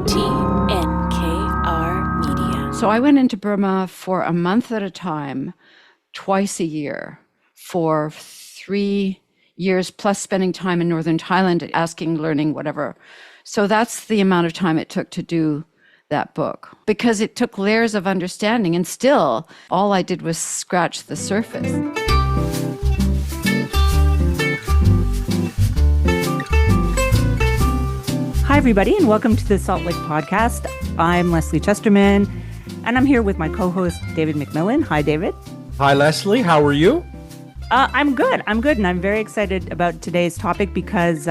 TNKR Media. So I went into Burma for a month at a time, twice a year, for 3 years, plus spending time in northern Thailand, asking, learning, whatever. So that's the amount of time it took to do that book, because it took layers of understanding, and still all I did was scratch the surface. Hi, everybody, and welcome to the Salt Lake Podcast. I'm Lesley Chesterman, and I'm here with my co-host, David McMillan. Hi, David. Hi, Lesley. How are you? I'm good, and I'm very excited about today's topic because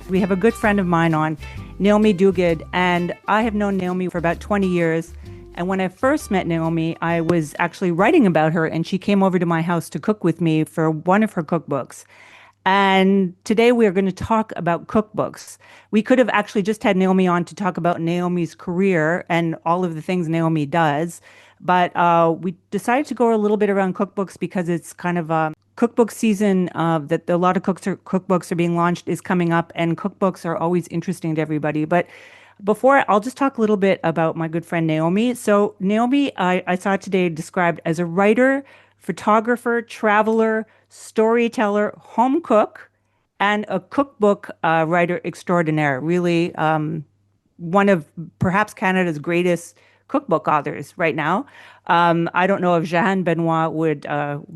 we have a good friend of mine on, Naomi Duguid, and I have known Naomi for about 20 years. And when I first met Naomi, I was actually writing about her, and she came over to my house to cook with me for one of her cookbooks. And today we are going to talk about cookbooks. We could have actually just had Naomi on to talk about Naomi's career and all of the things Naomi does. But we decided to go a little bit around cookbooks because it's kind of a cookbook season that a lot of cookbooks are being launched is coming up, and cookbooks are always interesting to everybody. But I'll just talk a little bit about my good friend Naomi. So Naomi, I saw today described as a writer, photographer, traveler, storyteller, home cook, and a cookbook writer extraordinaire. Really one of perhaps Canada's greatest cookbook authors right now. I don't know if Jeanne Benoit would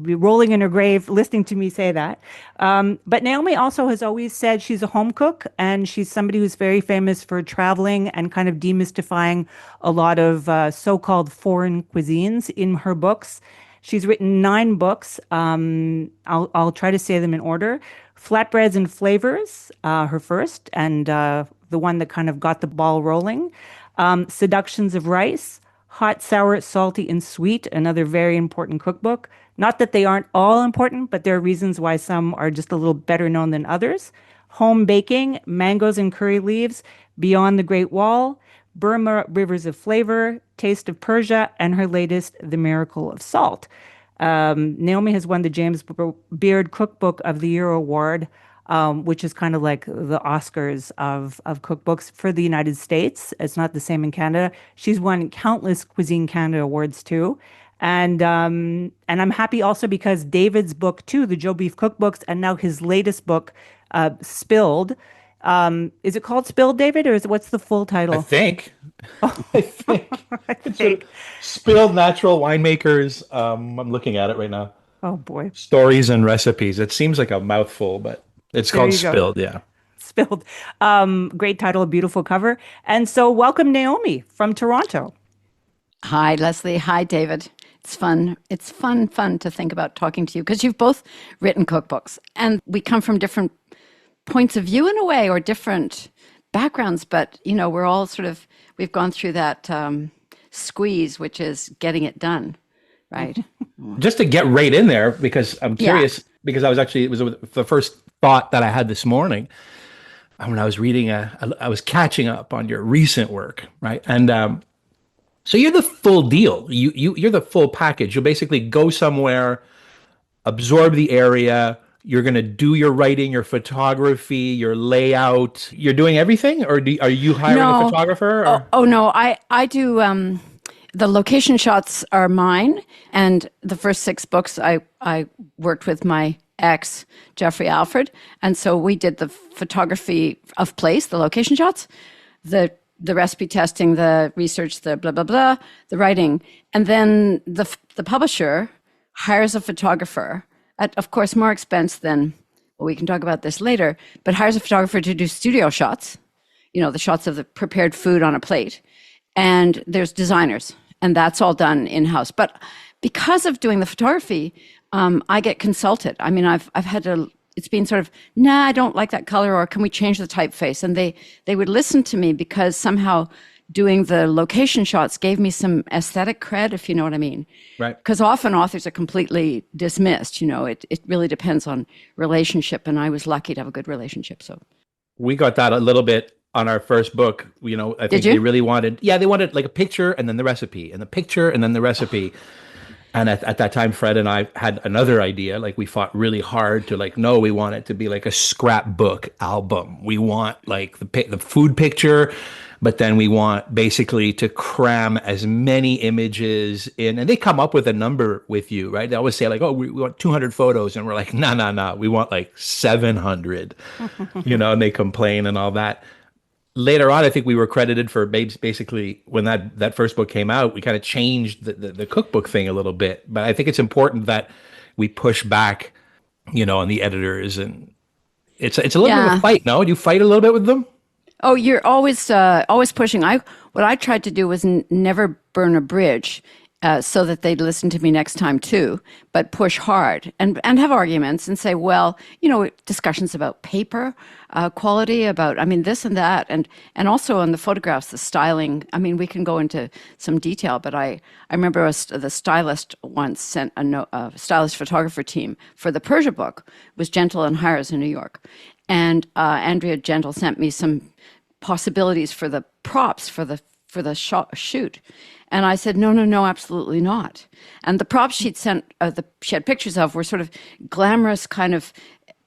be rolling in her grave listening to me say that. But Naomi also has always said she's a home cook, and she's somebody who's very famous for traveling and kind of demystifying a lot of so-called foreign cuisines in her books. She's written 9 books. I'll try to say them in order. Flatbreads and Flavors, her first, and the one that kind of got the ball rolling. Seductions of Rice, Hot, Sour, Salty, and Sweet, another very important cookbook. Not that they aren't all important, but there are reasons why some are just a little better known than others. Home Baking, Mangoes and Curry Leaves, Beyond the Great Wall, Burma Rivers of Flavor, Taste of Persia, and her latest, The Miracle of Salt. Naomi has won the James Beard Cookbook of the Year award, which is kind of like the Oscars of cookbooks for the United States. It's not the same in Canada. She's won countless Cuisine Canada awards too. And I'm happy also because David's book too, the Joe Beef Cookbooks, and now his latest book, Spilled. Is it called Spilled, David, or what's the full title? I think. I think. Spilled Natural Winemakers. I'm looking at it right now. Oh boy. Stories and recipes. It seems like a mouthful, but it's called Spilled. Yeah. Spilled. Great title, a beautiful cover. And so welcome, Naomi from Toronto. Hi, Lesley. Hi, David. It's fun. It's fun to think about talking to you because you've both written cookbooks, and we come from different points of view in a way, or different backgrounds, but we're all we've gone through that squeeze, which is getting it done, right? Just to get right in there, because I'm curious, because it was the first thought that I had this morning when I was reading, I was catching up on your recent work, right? And so you're the full deal. You're the full package. You'll basically go somewhere, absorb the area. You're going to do your writing, your photography, your layout. You're doing everything? Or are you hiring a photographer? Or? Oh, no. I do. The location shots are mine. And the first 6 books, I worked with my ex, Jeffrey Alfred. And so we did the photography of place, the location shots, the recipe testing, the research, the blah, blah, blah, the writing. And then the publisher hires a photographer at, of course, more expense than, well, we can talk about this later, but hires a photographer to do studio shots, the shots of the prepared food on a plate. And there's designers, and that's all done in-house. But because of doing the photography, I get consulted. I mean, I've had to, it's been sort of, nah, I don't like that color, or can we change the typeface? And they would listen to me because somehow doing the location shots gave me some aesthetic cred, if you know what I mean. Right. Because often authors are completely dismissed. It really depends on relationship, and I was lucky to have a good relationship. So we got that a little bit on our first book. I think they really wanted, they wanted like a picture and then the recipe, and the picture and then the recipe. And at that time, Fred and I had another idea. Like we fought really hard to like, no, we want it to be like a scrapbook album. We want like the food picture, but then we want basically to cram as many images in. And they come up with a number with you, right? They always say like, oh, we want 200 photos. And we're like, no, no, no. We want like 700, and they complain and all that. Later on, I think we were credited for basically when that first book came out, we kind of changed the cookbook thing a little bit. But I think it's important that we push back, on the editors, and it's a little bit of a fight. No, do you fight a little bit with them? Oh, you're always pushing. What I tried to do was never burn a bridge, so that they'd listen to me next time too, but push hard and have arguments and say, well, discussions about paper quality, about this and that, and also on the photographs, the styling. We can go into some detail, but I remember the stylist once sent a stylist photographer team for the Persia book. It was Gentle and Hires in New York, and Andrea Gentle sent me some possibilities for the props for the shoot. And I said, no, absolutely not. And the props she'd sent, she had pictures of, were sort of glamorous, kind of,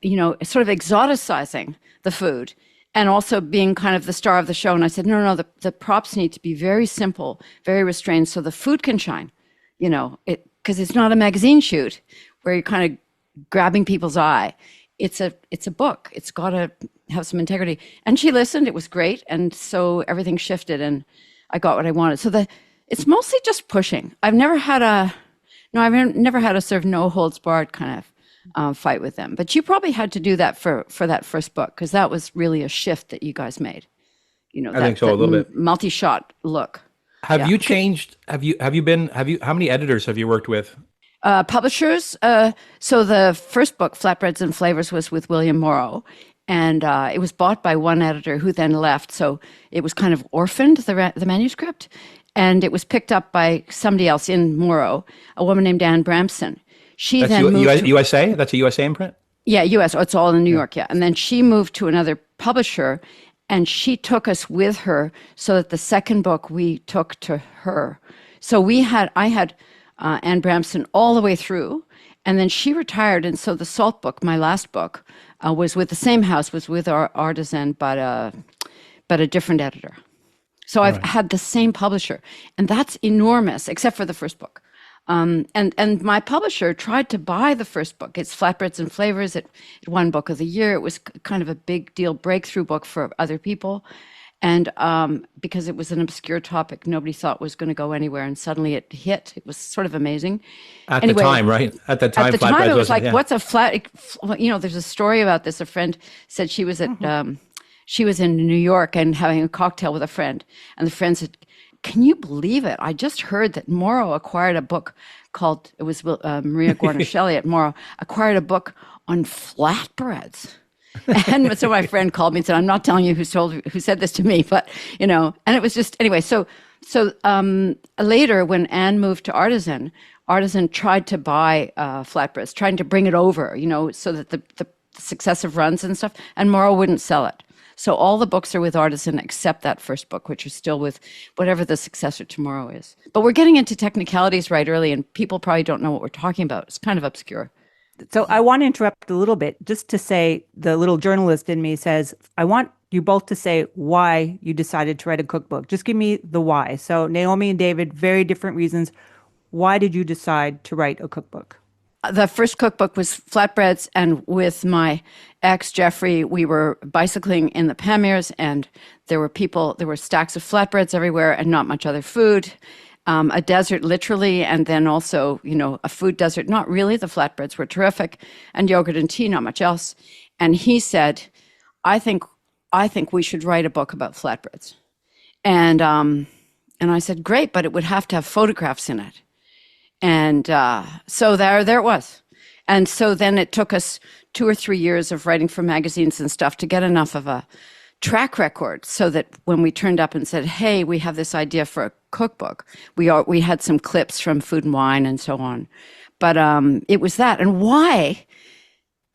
sort of exoticizing the food, and also being kind of the star of the show. And I said, no, the props need to be very simple, very restrained, so the food can shine, because it's not a magazine shoot where you're kind of grabbing people's eye. It's a book. It's got to have some integrity. And she listened. It was great. And so everything shifted, and I got what I wanted. So it's mostly just pushing. I've never had a sort of no holds barred kind of fight with them. But you probably had to do that for that first book, because that was really a shift that you guys made. I think so, a little bit. Multi-shot look. Have you changed? How many editors have you worked with? Publishers. So the first book, Flatbreads and Flavors, was with William Morrow. And it was bought by one editor who then left. So it was kind of orphaned, the manuscript. And it was picked up by somebody else in Morrow, a woman named Anne Bramson. She then moved USA? That's a USA imprint? Yeah, US. Oh, it's all in New York, yeah. And then she moved to another publisher, and she took us with her, so that the second book we took to her. So I had Anne Bramson all the way through, and then she retired. And so the Salt book, my last book, was with the same house, was with our Artisan, but a different editor. So I've had the same publisher, and that's enormous, except for the first book. And my publisher tried to buy the first book. It's Flatbreads and Flavors. It won Book of the Year. It was kind of a big deal breakthrough book for other people. And because it was an obscure topic, nobody thought was going to go anywhere, and suddenly it hit. It was sort of amazing. At the time, right? At the time, it was like, what's a flat? There's a story about this. A friend said she was at she was in New York and having a cocktail with a friend, and the friend said, "Can you believe it? I just heard that Morrow acquired a book called, it was Maria Guarnaschelli at Morrow, acquired a book on flatbreads." And so my friend called me and said, "I'm not telling you who said this to me, but, and it was just, anyway, so later when Anne moved to Artisan tried to buy flatbreads, trying to bring it over, so that the successive runs and stuff, and Morrow wouldn't sell it. So all the books are with Artisan except that first book, which is still with whatever the successor to Morrow is. But we're getting into technicalities right early, and people probably don't know what we're talking about. It's kind of obscure. So I want to interrupt a little bit just to say, the little journalist in me says, I want you both to say why you decided to write a cookbook. Just give me the why. So Naomi and David, very different reasons. Why did you decide to write a cookbook? The first cookbook was flatbreads, and with my ex, Jeffrey, we were bicycling in the Pamirs, and there were stacks of flatbreads everywhere and not much other food. A desert, literally, and then also, a food desert. Not really. The flatbreads were terrific, and yogurt and tea, not much else. And he said, I think we should write a book about flatbreads. And I said, great, but it would have to have photographs in it. And so there it was. And so then it took us 2 or 3 years of writing for magazines and stuff to get enough of a track record so that when we turned up and said, hey, we have this idea for a cookbook, we had some clips from Food and Wine and so on. But it was that. And why?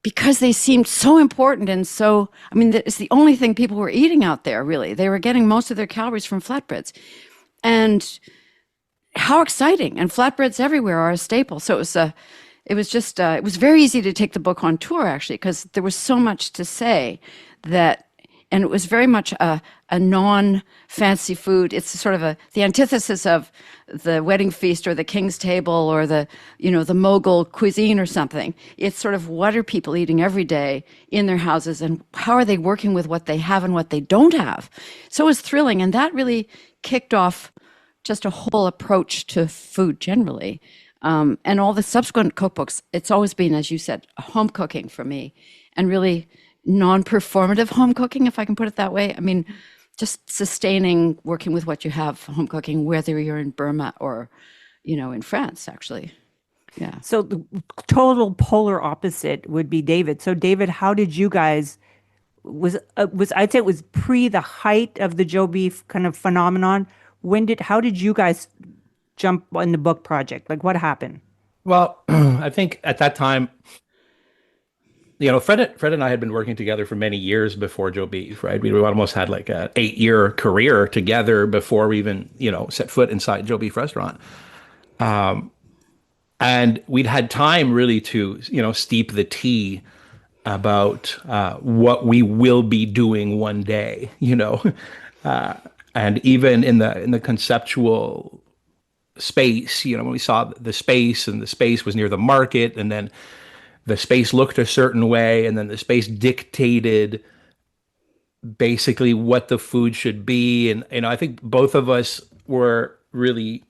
Because they seemed so important, and so, it's the only thing people were eating out there, really. They were getting most of their calories from flatbreads. And how exciting! And flatbreads everywhere are a staple. So it was very easy to take the book on tour actually because there was so much to say that, and it was very much a non-fancy food. It's sort of the antithesis of the wedding feast or the king's table or the Mughal cuisine or something. It's sort of what are people eating every day in their houses and how are they working with what they have and what they don't have. So it was thrilling, and that really kicked off just a whole approach to food generally. And all the subsequent cookbooks, it's always been, as you said, home cooking for me, and really non-performative home cooking, if I can put it that way. I mean, just sustaining, working with what you have, home cooking, whether you're in Burma or, in France, actually. Yeah. So the total polar opposite would be David. So David, how did you guys I'd say it was pre the height of the Joe Beef kind of phenomenon. How did you guys jump on the book project? Like what happened? Well, I think at that time, Fred and I had been working together for many years before Joe Beef, right? We almost had like an 8-year career together before we even, set foot inside Joe Beef restaurant. And we'd had time really to, steep the tea about what we will be doing one day, and even in the conceptual space, when we saw the space and the space was near the market, and then the space looked a certain way, and then the space dictated basically what the food should be. And, I think both of us were really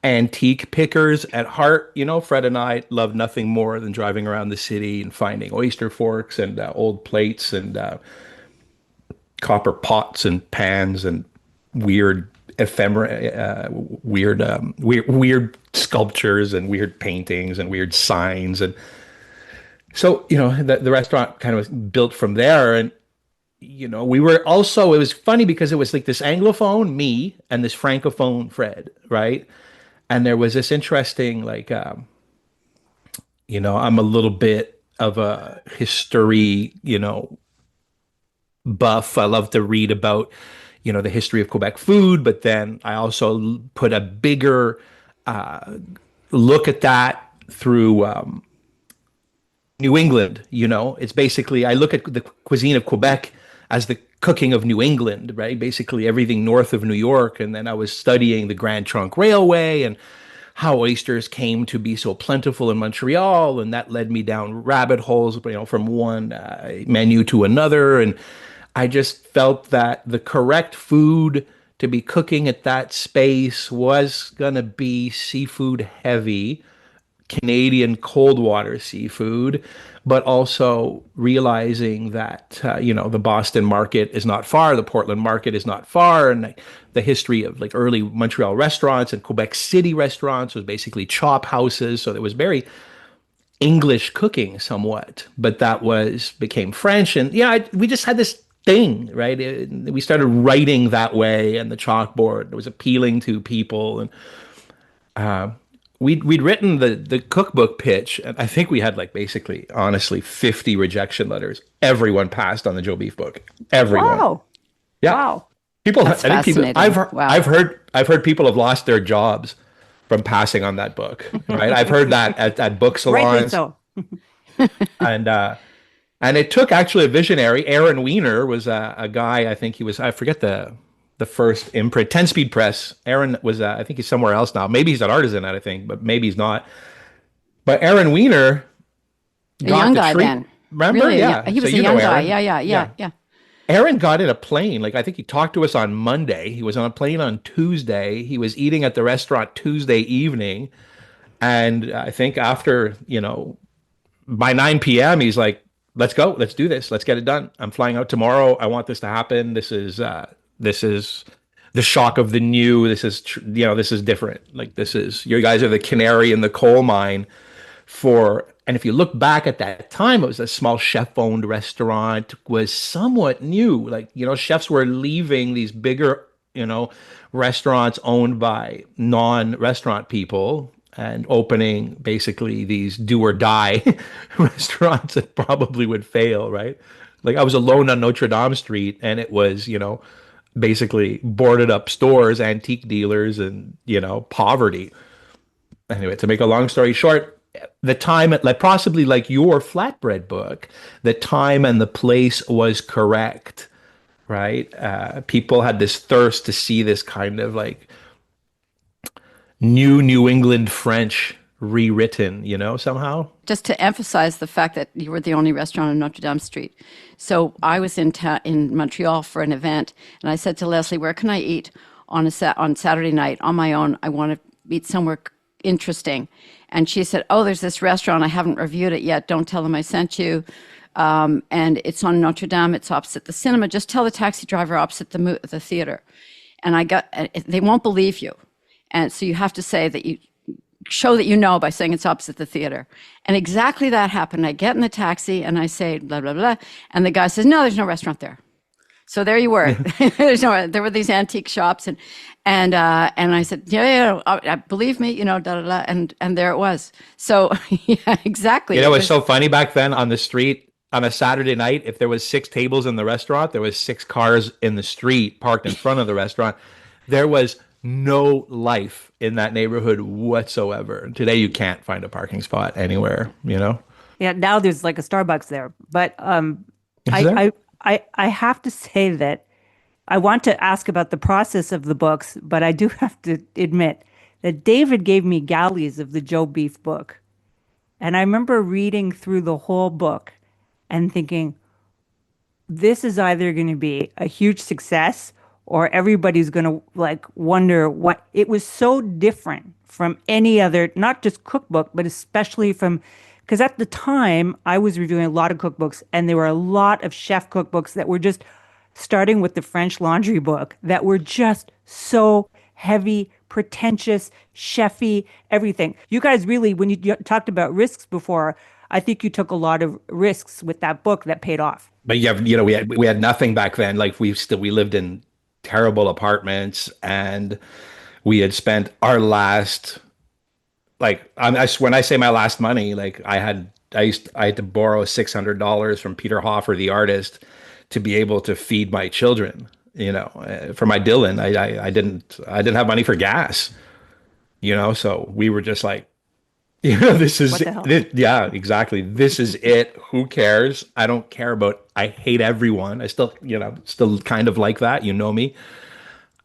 antique pickers at heart. Fred and I loved nothing more than driving around the city and finding oyster forks and old plates and copper pots and pans and weird ephemera, weird sculptures and weird paintings and weird signs. And so, the restaurant kind of was built from there. And, we were also, it was funny because it was like this Anglophone, me, and this Francophone, Fred, right? And there was this interesting, like, I'm a little bit of a history, buff. I love to read about, the history of Quebec food, but then I also put a bigger look at that through New England. It's basically, I look at the cuisine of Quebec as the cooking of New England, right? Basically everything north of New York. And then I was studying the Grand Trunk Railway and how oysters came to be so plentiful in Montreal. And that led me down rabbit holes, from one menu to another. And I just felt that the correct food to be cooking at that space was going to be seafood heavy, Canadian cold water seafood, but also realizing that, the Boston market is not far, the Portland market is not far, and the history of like early Montreal restaurants and Quebec City restaurants was basically chop houses. So there was very English cooking somewhat, but that became French. And we just had this thing, right? We started writing that way, and the chalkboard was appealing to people. And we'd written the cookbook pitch, and I think we had like basically, honestly, 50 rejection letters. Everyone passed on the Joe Beef book. Everyone. Wow. Yeah. Wow. That's fascinating. Wow. I've heard people have lost their jobs from passing on that book. Right. I've heard that at book salons. So. And it took actually a visionary. Aaron Weiner was a guy. I think I forget the first imprint, 10-speed press. Aaron was, I think he's somewhere else now. Maybe he's at Artisan, I think, but maybe he's not. But Aaron Weiner, a young guy then. Remember? Really? Yeah. He was a young guy. Yeah. Aaron got in a plane. Like, I think he talked to us on Monday. He was on a plane on Tuesday. He was eating at the restaurant Tuesday evening. And I think after, by 9 p.m., he's like, let's go. Let's do this. Let's get it done. I'm flying out tomorrow. I want this to happen. This is the shock of the new. This is, this is different. Like, you guys are the canary in the coal mine and if you look back at that time, it was a small chef-owned restaurant, was somewhat new. Like, chefs were leaving these bigger, restaurants owned by non-restaurant people and opening basically these do or die restaurants that probably would fail, right? Like, I was alone on Notre Dame Street, and it was, basically boarded up stores, antique dealers, and poverty. Anyway, to make a long story short, the time, like possibly like your flatbread book, the time and the place was correct, right? People had this thirst to see this kind of like New England French rewritten, somehow. Just to emphasize the fact that you were the only restaurant on Notre Dame Street. So I was in Montreal for an event, and I said to Lesley, "Where can I eat on on Saturday night on my own? I want to eat somewhere interesting." And she said, "Oh, there's this restaurant. I haven't reviewed it yet. Don't tell them I sent you. And it's on Notre Dame. It's opposite the cinema. Just tell the taxi driver opposite the theater." And they won't believe you. And so you have to say that you show that you know by saying it's opposite the theater. And exactly that happened. I get in the taxi and I say, blah, blah, blah. And the guy says, "No, there's no restaurant there." So there you were. There were these antique shops. And I said, yeah, believe me, da, da, da. And there it was. So yeah, exactly. It was so funny back then on the street on a Saturday night. If there was 6 tables in the restaurant, there was 6 cars in the street parked in front of the restaurant. There was no life in that neighborhood whatsoever. Today, you can't find a parking spot anywhere, Yeah, now there's like a Starbucks there. But I have to say that I want to ask about the process of the books, but I do have to admit that David gave me galleys of the Joe Beef book. And I remember reading through the whole book and thinking, this is either going to be a huge success or everybody's going to like wonder what it was so different from any other, not just cookbook, but especially from, because at the time I was reviewing a lot of cookbooks and there were a lot of chef cookbooks that were just starting with the French laundry book that were just so heavy, pretentious, chefy, everything. You guys really, when you talked about risks before, I think you took a lot of risks with that book that paid off. But yeah, we had nothing back then. Like we lived in terrible apartments, and we had spent our last, like when I say my last money, like I had to borrow $600 from Peter Hoffer, the artist, to be able to feed my children. For my Dylan, I didn't have money for gas. So we were just like, this is this, yeah, exactly. This is it. Who cares? I don't care about. I hate everyone. I still, still kind of like that. Me,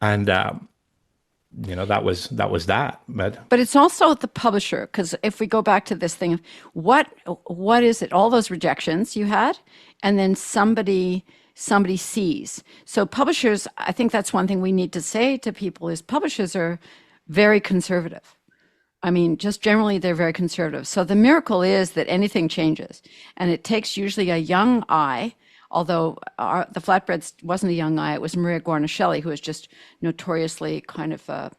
and that was that. But it's also the publisher, because if we go back to this thing, what is it? All those rejections you had, and then somebody sees. So publishers, I think that's one thing we need to say to people is publishers are very conservative. I mean, just generally, they're very conservative. So the miracle is that anything changes. And it takes usually a young eye, although the Flatbreads wasn't a young eye. It was Maria Guarnaschelli, who was just notoriously kind of,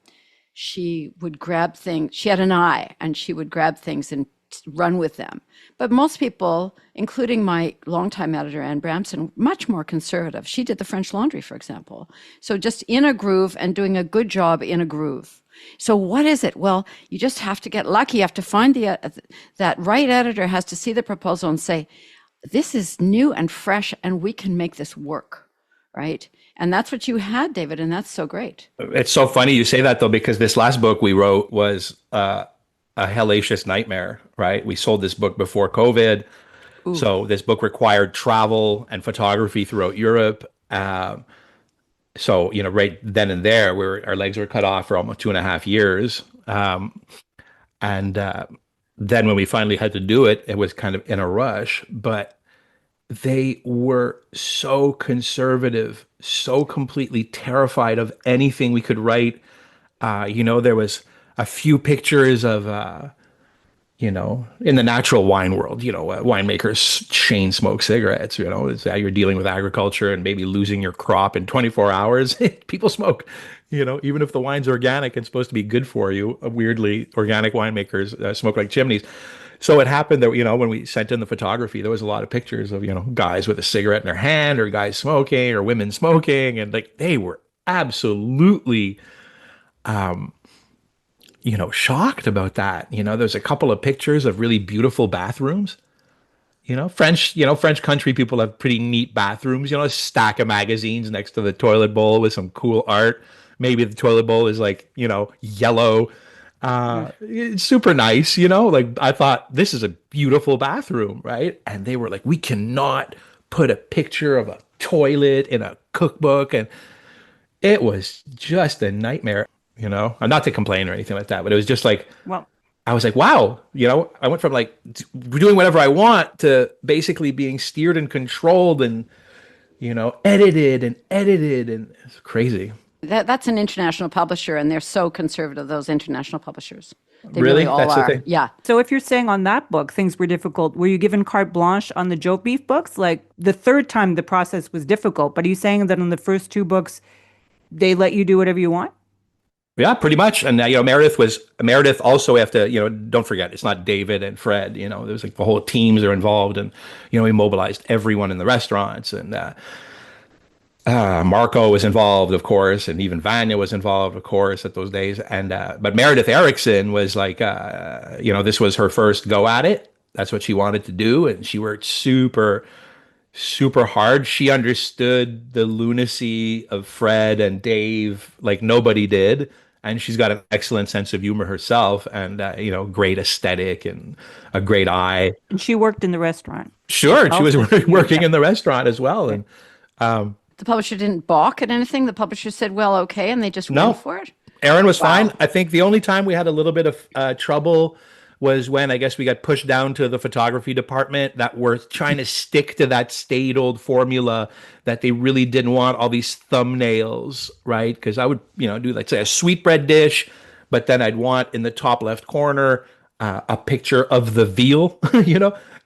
she would grab things. She had an eye, and she would grab things and run with them. But most people, including my longtime editor, Anne Bramson, much more conservative. She did the French Laundry, for example. So just in a groove and doing a good job in a groove. So what is it? Well, you just have to get lucky. You have to find that right editor has to see the proposal and say, this is new and fresh and we can make this work, right? And that's what you had, David, and that's so great. It's so funny you say that, though, because this last book we wrote was a hellacious nightmare, right? We sold this book before COVID. Ooh. So this book required travel and photography throughout Europe. So, right then and there, our legs were cut off for almost 2.5 years. And then when we finally had to do it, it was kind of in a rush. But they were so conservative, so completely terrified of anything we could write. There was a few pictures of, in the natural wine world, winemakers chain smoke cigarettes, it's how you're dealing with agriculture and maybe losing your crop in 24 hours. People smoke, even if the wine's organic and supposed to be good for you. Weirdly, organic winemakers smoke like chimneys. So it happened that, when we sent in the photography, there was a lot of pictures of, guys with a cigarette in their hand or guys smoking or women smoking. And like, they were absolutely, shocked about that. There's a couple of pictures of really beautiful bathrooms, French country people have pretty neat bathrooms, a stack of magazines next to the toilet bowl with some cool art. Maybe the toilet bowl is like, yellow. It's super nice, like I thought this is a beautiful bathroom, right? And they were like, we cannot put a picture of a toilet in a cookbook. And it was just a nightmare, not to complain or anything like that, but it was just like, Well, I was like, wow, I went from like doing whatever I want to basically being steered and controlled and, edited and it's crazy. That's an international publisher, and they're so conservative, those international publishers. They Really? all That's the are. thing? Yeah. so if you're saying on that book things were difficult, were you given carte blanche on the Joe Beef books? Like the third time the process was difficult, but are you saying that on the first two books they let you do whatever you want? Yeah, pretty much. And Meredith also have to, don't forget, it's not David and Fred, there's like the whole teams are involved and, we mobilized everyone in the restaurants and Marco was involved, of course, and even Vanya was involved, of course, at those days. And but Meredith Erickson was like, this was her first go at it. That's what she wanted to do, and she worked super, super hard. She understood the lunacy of Fred and Dave like nobody did, and she's got an excellent sense of humor herself, and great aesthetic and a great eye. And she worked in the restaurant. Sure, she was working in the restaurant as well, and. The publisher didn't balk at anything. The publisher said, well, okay, and they just went for it. Aaron was fine. I think the only time we had a little bit of trouble was when I guess we got pushed down to the photography department that were trying to stick to that staid old formula that they really didn't want all these thumbnails, right? Because I would, do like say a sweetbread dish, but then I'd want in the top left corner a picture of the veal,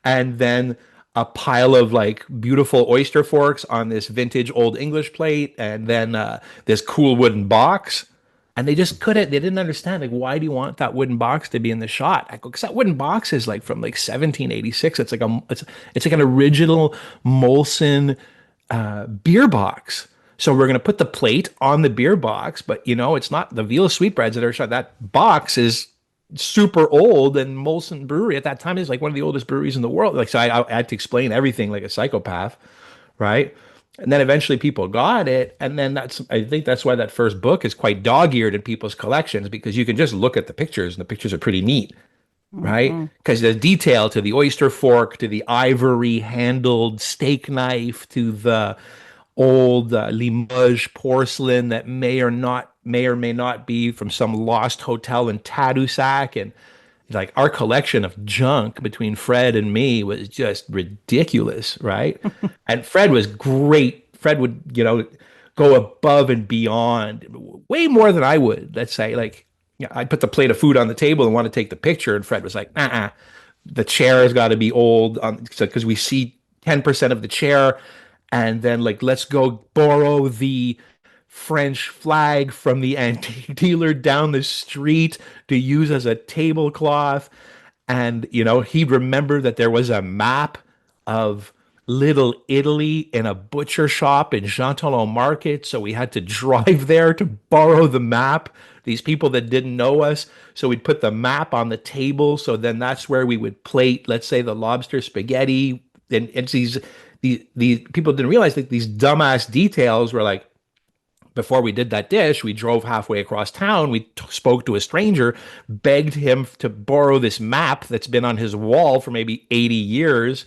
and then a pile of like beautiful oyster forks on this vintage old English plate, and then this cool wooden box. And they just couldn't, they didn't understand, like, why do you want that wooden box to be in the shot? I go, because that wooden box is like from like 1786. It's like it's like an original Molson beer box. So we're going to put the plate on the beer box, but it's not the veal sweetbreads that are shot. That box is super old, and Molson Brewery at that time is like one of the oldest breweries in the world. Like, so I had to explain everything like a psychopath, right? And then eventually people got it, and then I think that's why that first book is quite dog-eared in people's collections, because you can just look at the pictures, and the pictures are pretty neat, right? Because the detail to the oyster fork, to the ivory handled steak knife, to the old Limoges porcelain that may or may not be from some lost hotel in Tadoussac. And like our collection of junk between Fred and me was just ridiculous, right? And Fred was great. Fred would, go above and beyond way more than I would. Let's say, like, I'd put the plate of food on the table and want to take the picture, and Fred was like, the chair has got to be old, because we see 10% of the chair. And then, like, let's go borrow the French flag from the antique dealer down the street to use as a tablecloth. And, he remembered that there was a map of Little Italy in a butcher shop in Jean Market. So we had to drive there to borrow the map. These people that didn't know us. So we'd put the map on the table. So then that's where we would plate, let's say, the lobster spaghetti. And it's the people didn't realize that these dumbass details were like, before we did that dish, we drove halfway across town. We spoke to a stranger, begged him to borrow this map that's been on his wall for maybe 80 years,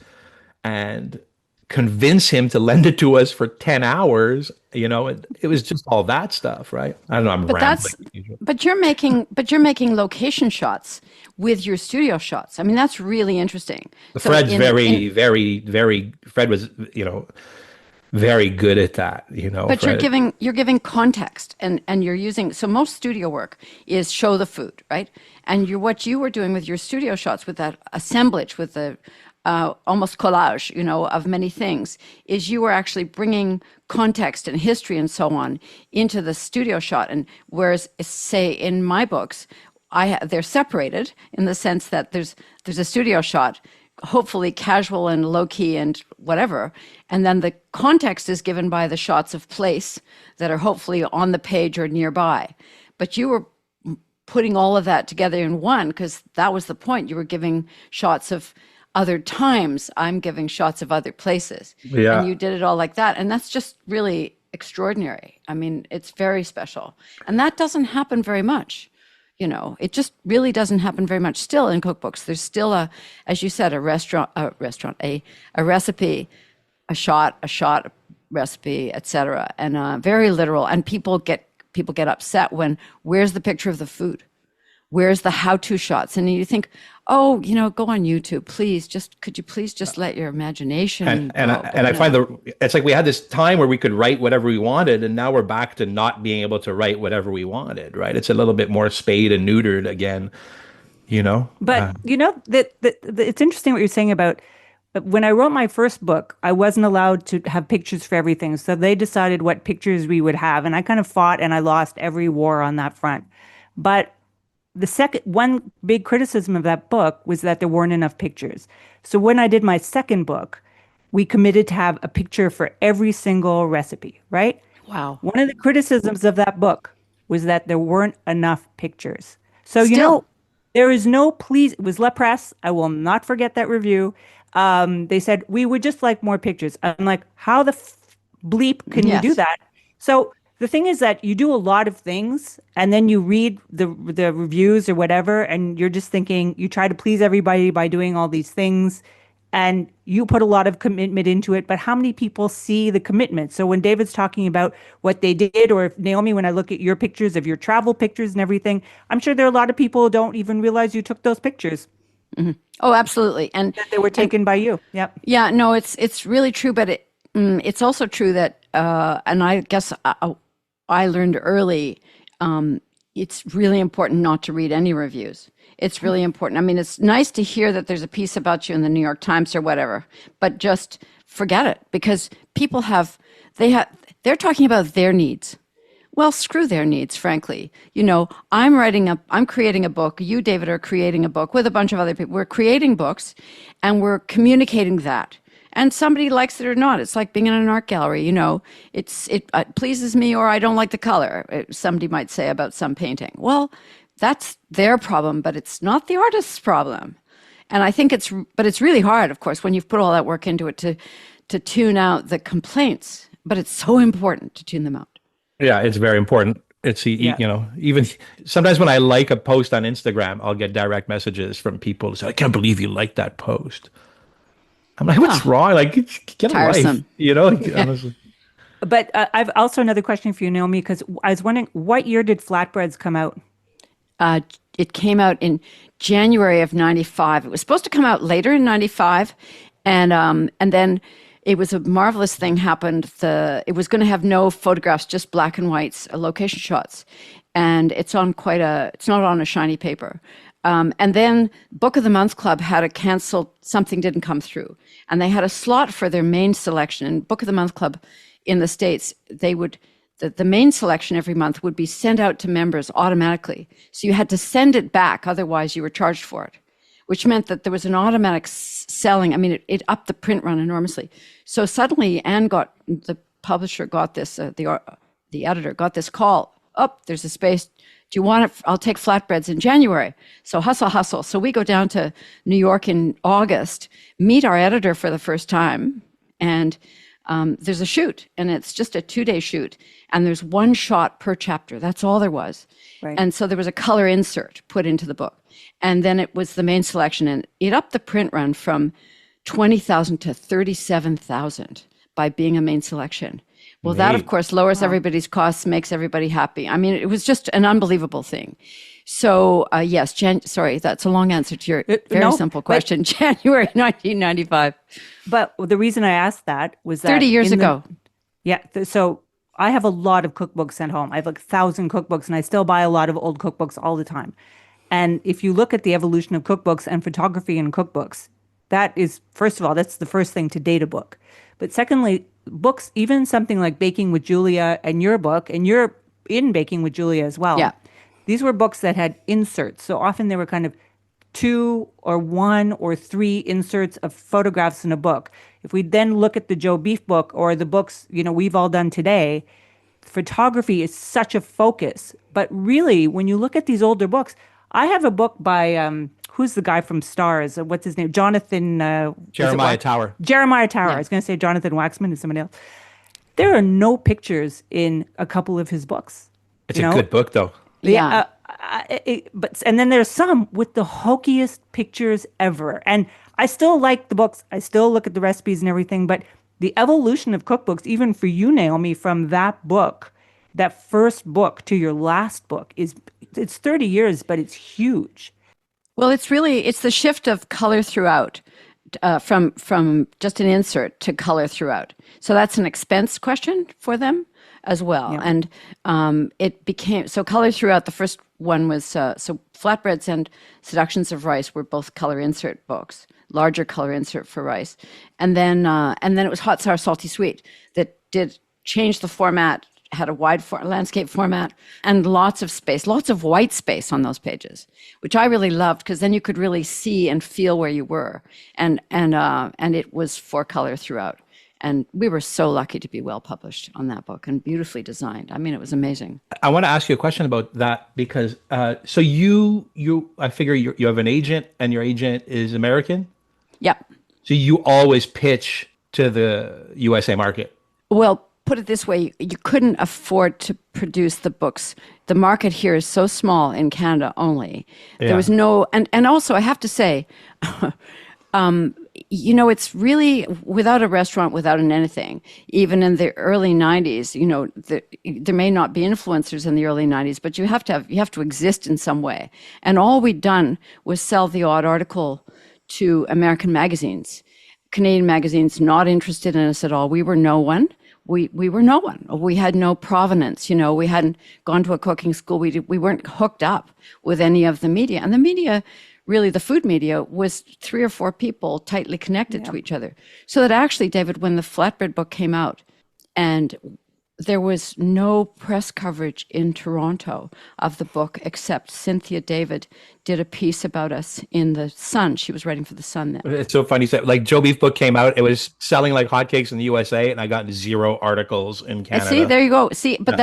and convince him to lend it to us for 10 hours. It was just all that stuff, right? I don't know. I'm rambling. But you're making location shots with your studio shots. I mean, that's really interesting. Fred's very, very. Fred was, very good at that. But Fred. you're giving context, and you're using. So most studio work is show the food, right? And what you were doing with your studio shots, with that assemblage, with the almost collage, of many things, is you were actually bringing context and history and so on into the studio shot. And whereas, say, in my books, they're separated in the sense that there's a studio shot, hopefully casual and low-key and whatever, and then the context is given by the shots of place that are hopefully on the page or nearby. But you were putting all of that together in one, because that was the point. You were giving shots of other times I'm giving shots of other places. Yeah. And you did it all like that. And that's just really extraordinary. I mean, it's very special. And that doesn't happen very much. It just really doesn't happen very much still in cookbooks. There's still as you said, a recipe, a shot recipe, etc. And very literal. And people get upset when, where's the picture of the food? Where's the how-to shots? And you think, oh, go on YouTube, please. Could you please just let your imagination and go? I find it's like we had this time where we could write whatever we wanted, and now we're back to not being able to write whatever we wanted, right? It's a little bit more spayed and neutered again, But that it's interesting what you're saying about when I wrote my first book, I wasn't allowed to have pictures for everything. So they decided what pictures we would have, and I kind of fought and I lost every war on that front. But one big criticism of that book was that there weren't enough pictures. So when I did my second book, we committed to have a picture for every single recipe, right? Wow. One of the criticisms of that book was that there weren't enough pictures. So, there is no please. It was La Presse. I will not forget that review. They said, we would just like more pictures. I'm like, how the bleep can you do that? So the thing is that you do a lot of things and then you read the reviews or whatever, and you're just thinking, you try to please everybody by doing all these things and you put a lot of commitment into it. But how many people see the commitment? So when David's talking about what they did, or if Naomi, when I look at your pictures of your travel pictures and everything, I'm sure there are a lot of people who don't even realize you took those pictures. Mm-hmm. Oh, absolutely. And that they were taken by you. Yep. Yeah, no, it's really true. But it's also true that, and I guess I learned early, it's really important not to read any reviews. It's really important. I mean, it's nice to hear that there's a piece about you in the New York Times or whatever, but just forget it, because people they're talking about their needs. Well, screw their needs, frankly. I'm creating a book. You, David, are creating a book with a bunch of other people. We're creating books and we're communicating that. And somebody likes it or not. It's like being in an art gallery, it pleases me or I don't like the color, somebody might say about some painting. Well, that's their problem, but it's not the artist's problem. And I think it's really hard, of course, when you've put all that work into it to tune out the complaints, but it's so important to tune them out. Yeah, it's very important. Even sometimes when I like a post on Instagram, I'll get direct messages from people who say, I can't believe you liked that post. I'm like, what's wrong? Like, get tiresome. A life, honestly. But I've also another question for you, Naomi, because I was wondering, what year did Flatbreads come out? It came out in January of 95. It was supposed to come out later in 95. And then it was a marvelous thing happened. It was going to have no photographs, just black and whites, location shots. And it's not on a shiny paper. And then Book of the Month Club had to cancel, something didn't come through. And they had a slot for their main selection. And Book of the Month Club in the States, the main selection every month would be sent out to members automatically. So you had to send it back, otherwise you were charged for it, which meant that there was an automatic selling. I mean, it upped the print run enormously. So suddenly the publisher got this, the editor got this call, there's a space. Do you want it? I'll take Flatbreads in January. So hustle. So we go down to New York in August, meet our editor for the first time, and there's a shoot, and it's just a 2-day shoot, and there's one shot per chapter. That's all there was. Right. And so there was a color insert put into the book, and then it was the main selection, and it upped the print run from 20,000 to 37,000 by being a main selection. Well, that, of course, lowers everybody's costs, makes everybody happy. I mean, it was just an unbelievable thing. So, yes, sorry, that's a long answer to your very simple question. January 1995. But the reason I asked that was that 30 years ago. So I have a lot of cookbooks at home. I have like 1,000 cookbooks, and I still buy a lot of old cookbooks all the time. And if you look at the evolution of cookbooks and photography in cookbooks, that is, first of all, that's the first thing to date a book. But secondly, books, even something like Baking with Julia and your book, and you're in Baking with Julia as well. Yeah. These were books that had inserts. So often they were kind of 2 or 1 or 3 inserts of photographs in a book. If we then look at the Joe Beef book or the books, we've all done today, photography is such a focus. But really, when you look at these older books, I have a book by, who's the guy from Stars? What's his name? Jonathan. Jeremiah Tower. Jeremiah Tower. Yeah. I was going to say Jonathan Waxman and somebody else. There are no pictures in a couple of his books. It's a good book, though. Yeah. And then there's some with the hokiest pictures ever. And I still like the books. I still look at the recipes and everything. But the evolution of cookbooks, even for you, Naomi, from that book, that first book to your last book, it's 30 years, but it's huge. Well, it's the shift of color throughout, from just an insert to color throughout. So that's an expense question for them as well. Yeah. And it became, so color throughout, the first one was, so Flatbreads and Seductions of Rice were both color insert books, larger color insert for rice. And then it was Hot, Sour, Salty, Sweet that did change the format, had a wide landscape format and lots of space, lots of white space on those pages, which I really loved because then you could really see and feel where you were. And it was 4-color throughout. And we were so lucky to be well published on that book and beautifully designed. I mean, it was amazing. I want to ask you a question about that because so I figure you have an agent and your agent is American. Yep. So you always pitch to the USA market. Well, put it this way, you couldn't afford to produce the books. The market here is so small in Canada only. Yeah. There was no, and also I have to say, it's really without a restaurant, without an anything. Even in the early 90s, there may not be influencers in the early 90s, but you have to exist in some way. And all we'd done was sell the odd article to American magazines. Canadian magazines not interested in us at all. We were no one. We were no one. We had no provenance. We hadn't gone to a cooking school. We weren't hooked up with any of the media. And the media, really the food media, was 3 or 4 people tightly connected to each other. So that actually, David, when the Flatbread book came out and there was no press coverage in Toronto of the book except Cynthia David did a piece about us in the Sun. She was writing for the Sun then. It's so funny. Like Joe Beef book came out, it was selling like hotcakes in the USA, and I got 0 articles in Canada. See, there you go. See, but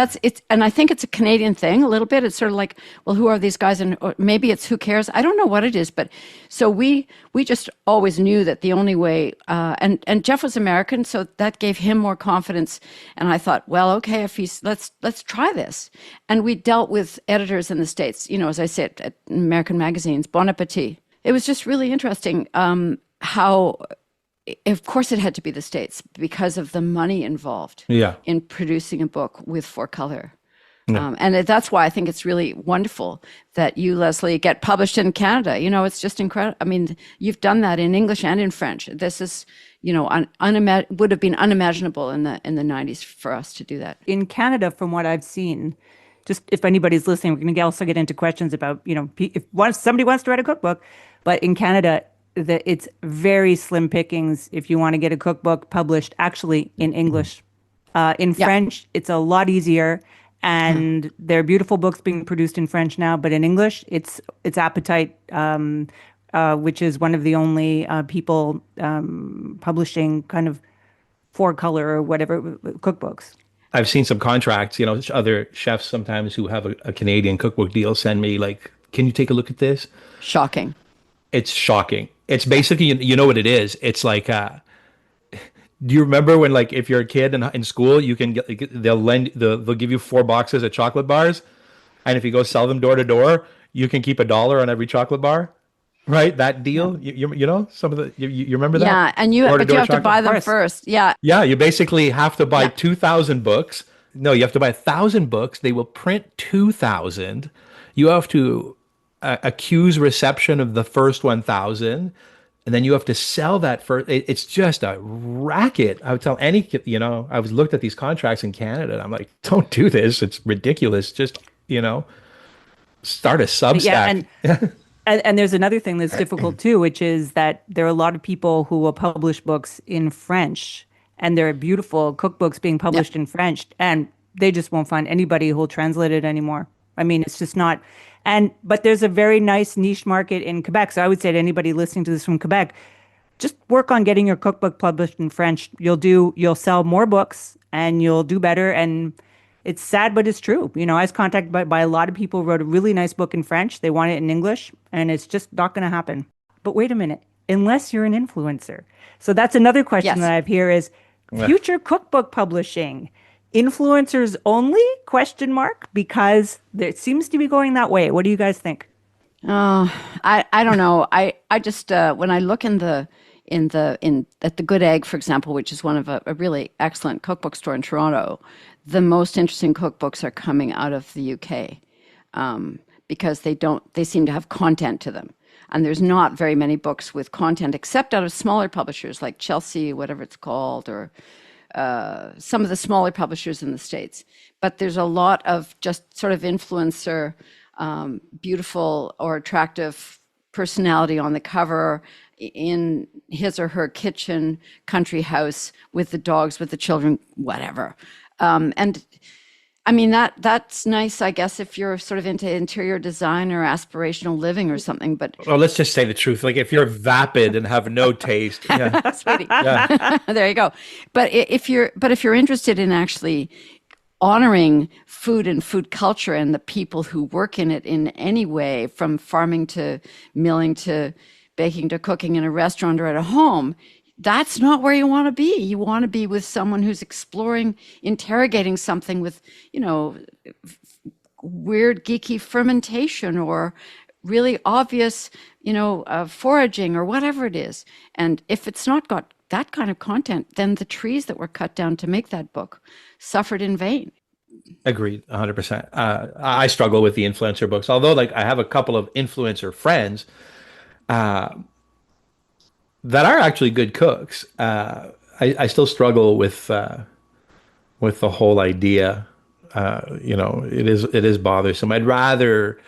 and I think it's a Canadian thing a little bit. It's sort of like, well, who are these guys? And or maybe it's who cares? I don't know what it is, but so we just always knew that the only way, and Jeff was American, so that gave him more confidence. And I thought, well, okay, if let's try this. And we dealt with editors in the States, as I said, at American magazines, Bon Appetit. It was just really interesting how, of course, it had to be the States because of the money involved in producing a book with 4-color. Yeah. And that's why I think it's really wonderful that you, Lesley, get published in Canada. It's just incredible. I mean, you've done that in English and in French. This is, would have been unimaginable in the 90s for us to do that. In Canada, from what I've seen, just if anybody's listening, we're going to also get into questions about, if somebody wants to write a cookbook. But in Canada, it's very slim pickings if you want to get a cookbook published actually in English. In French, it's a lot easier. And there are beautiful books being produced in French now. But in English, it's Appetite, which is one of the only people publishing kind of 4-color or whatever cookbooks. I've seen some contracts, other chefs sometimes who have a Canadian cookbook deal send me like, can you take a look at this? Shocking. It's shocking. It's basically, you know what it is? It's like, do you remember when, like, if you're a kid in school, you can they'll give you 4 boxes of chocolate bars. And if you go sell them door to door, you can keep $1 on every chocolate bar. Right, that deal. Some of the you remember that? Yeah, and you have to buy them first. Yeah. Yeah, you basically have to buy 2,000 books. No, you have to buy 1,000 books. They will print 2,000. You have to accuse reception of the first 1,000, and then you have to sell that first. It's just a racket. I would tell any kid. I was looked at these contracts in Canada, and I'm like, don't do this. It's ridiculous. Just start a Substack. Yeah, and there's another thing that's difficult too, which is that there are a lot of people who will publish books in French, and there are beautiful cookbooks being published in French, and they just won't find anybody who will translate it anymore. I mean, it's just not. But there's a very nice niche market in Quebec. So I would say to anybody listening to this from Quebec, just work on getting your cookbook published in French. You'll sell more books and you'll do better. And it's sad, but it's true. I was contacted by a lot of people who wrote a really nice book in French. They want it in English, and it's just not going to happen. But wait a minute, unless you're an influencer. So that's another question that I have here is future cookbook publishing. Influencers only? Question mark? Because it seems to be going that way. What do you guys think? I don't know. I just when I look at the Good Egg, for example, which is one of a really excellent cookbook store in Toronto, the most interesting cookbooks are coming out of the UK, because they seem to have content to them. And there's not very many books with content except out of smaller publishers like Chelsea, whatever it's called, or some of the smaller publishers in the States. But there's a lot of just sort of influencer, beautiful or attractive personality on the cover in his or her kitchen, country house, with the dogs, with the children, whatever. And I mean, that's nice, I guess, if you're sort of into interior design or aspirational living or something. But well, let's just say the truth. Like, if you're vapid and have no taste, yeah, sweetie, there you go. But if you're interested in actually honoring food and food culture and the people who work in it in any way, from farming to milling to baking to cooking in a restaurant or at a home, that's not where you want to be. You want to be with someone who's exploring, interrogating something with, weird, geeky fermentation or really obvious, foraging or whatever it is. And if it's not got that kind of content, then the trees that were cut down to make that book suffered in vain. Agreed, 100%. I struggle with the influencer books, although like I have a couple of influencer friends that are actually good cooks. I still struggle with the whole idea. It is bothersome. I'd rather,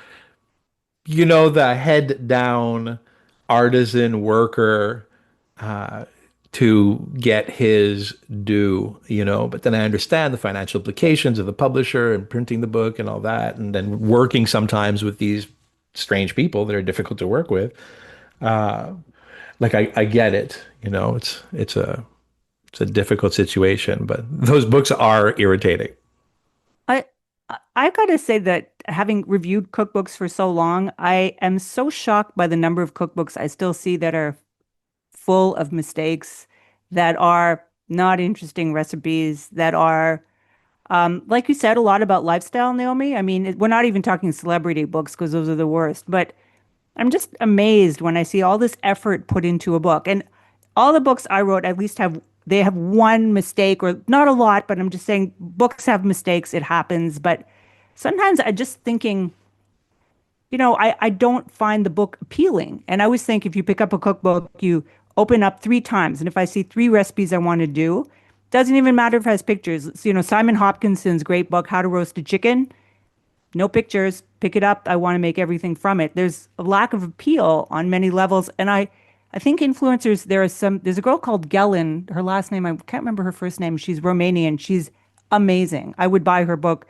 the head down artisan worker to get his due, but then I understand the financial implications of the publisher and printing the book and all that, and then working sometimes with these strange people that are difficult to work with. I get it, it's a difficult situation, but those books are irritating. I gotta say that having reviewed cookbooks for so long, I am so shocked by the number of cookbooks I still see that are full of mistakes, that are not interesting recipes, that are, like you said, a lot about lifestyle, Naomi. I mean, we're not even talking celebrity books because those are the worst, but I'm just amazed when I see all this effort put into a book. And all the books I wrote at least have one mistake, or not a lot, but I'm just saying books have mistakes. It happens. But sometimes I just thinking, I don't find the book appealing. And I always think if you pick up a cookbook, you open up 3 times. And if I see 3 recipes I want to do, doesn't even matter if it has pictures. Simon Hopkinson's great book, How to Roast a Chicken. No pictures, pick it up. I want to make everything from it. There's a lack of appeal on many levels. And I think influencers, there's a girl called Gelen, her last name, I can't remember her first name. She's Romanian. She's amazing. I would buy her book.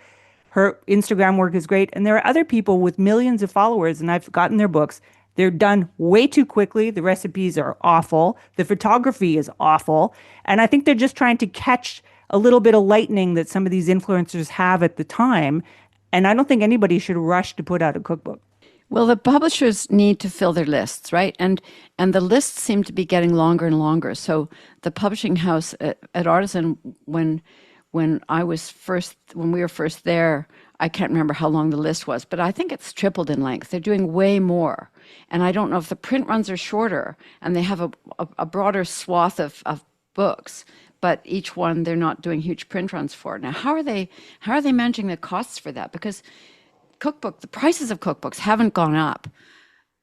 Her Instagram work is great. And there are other people with millions of followers, and I've gotten their books. They're done way too quickly. The recipes are awful. The photography is awful. And I think they're just trying to catch a little bit of lightning that some of these influencers have at the time. And I don't think anybody should rush to put out a cookbook. Well, the publishers need to fill their lists, right? And the lists seem to be getting longer and longer. So the publishing house at Artisan, when we were first there, I can't remember how long the list was, but I think it's tripled in length. They're doing way more. And I don't know if the print runs are shorter and they have a broader swath of books, but each one they're not doing huge print runs for. Now, how are they managing the costs for that? Because the prices of cookbooks haven't gone up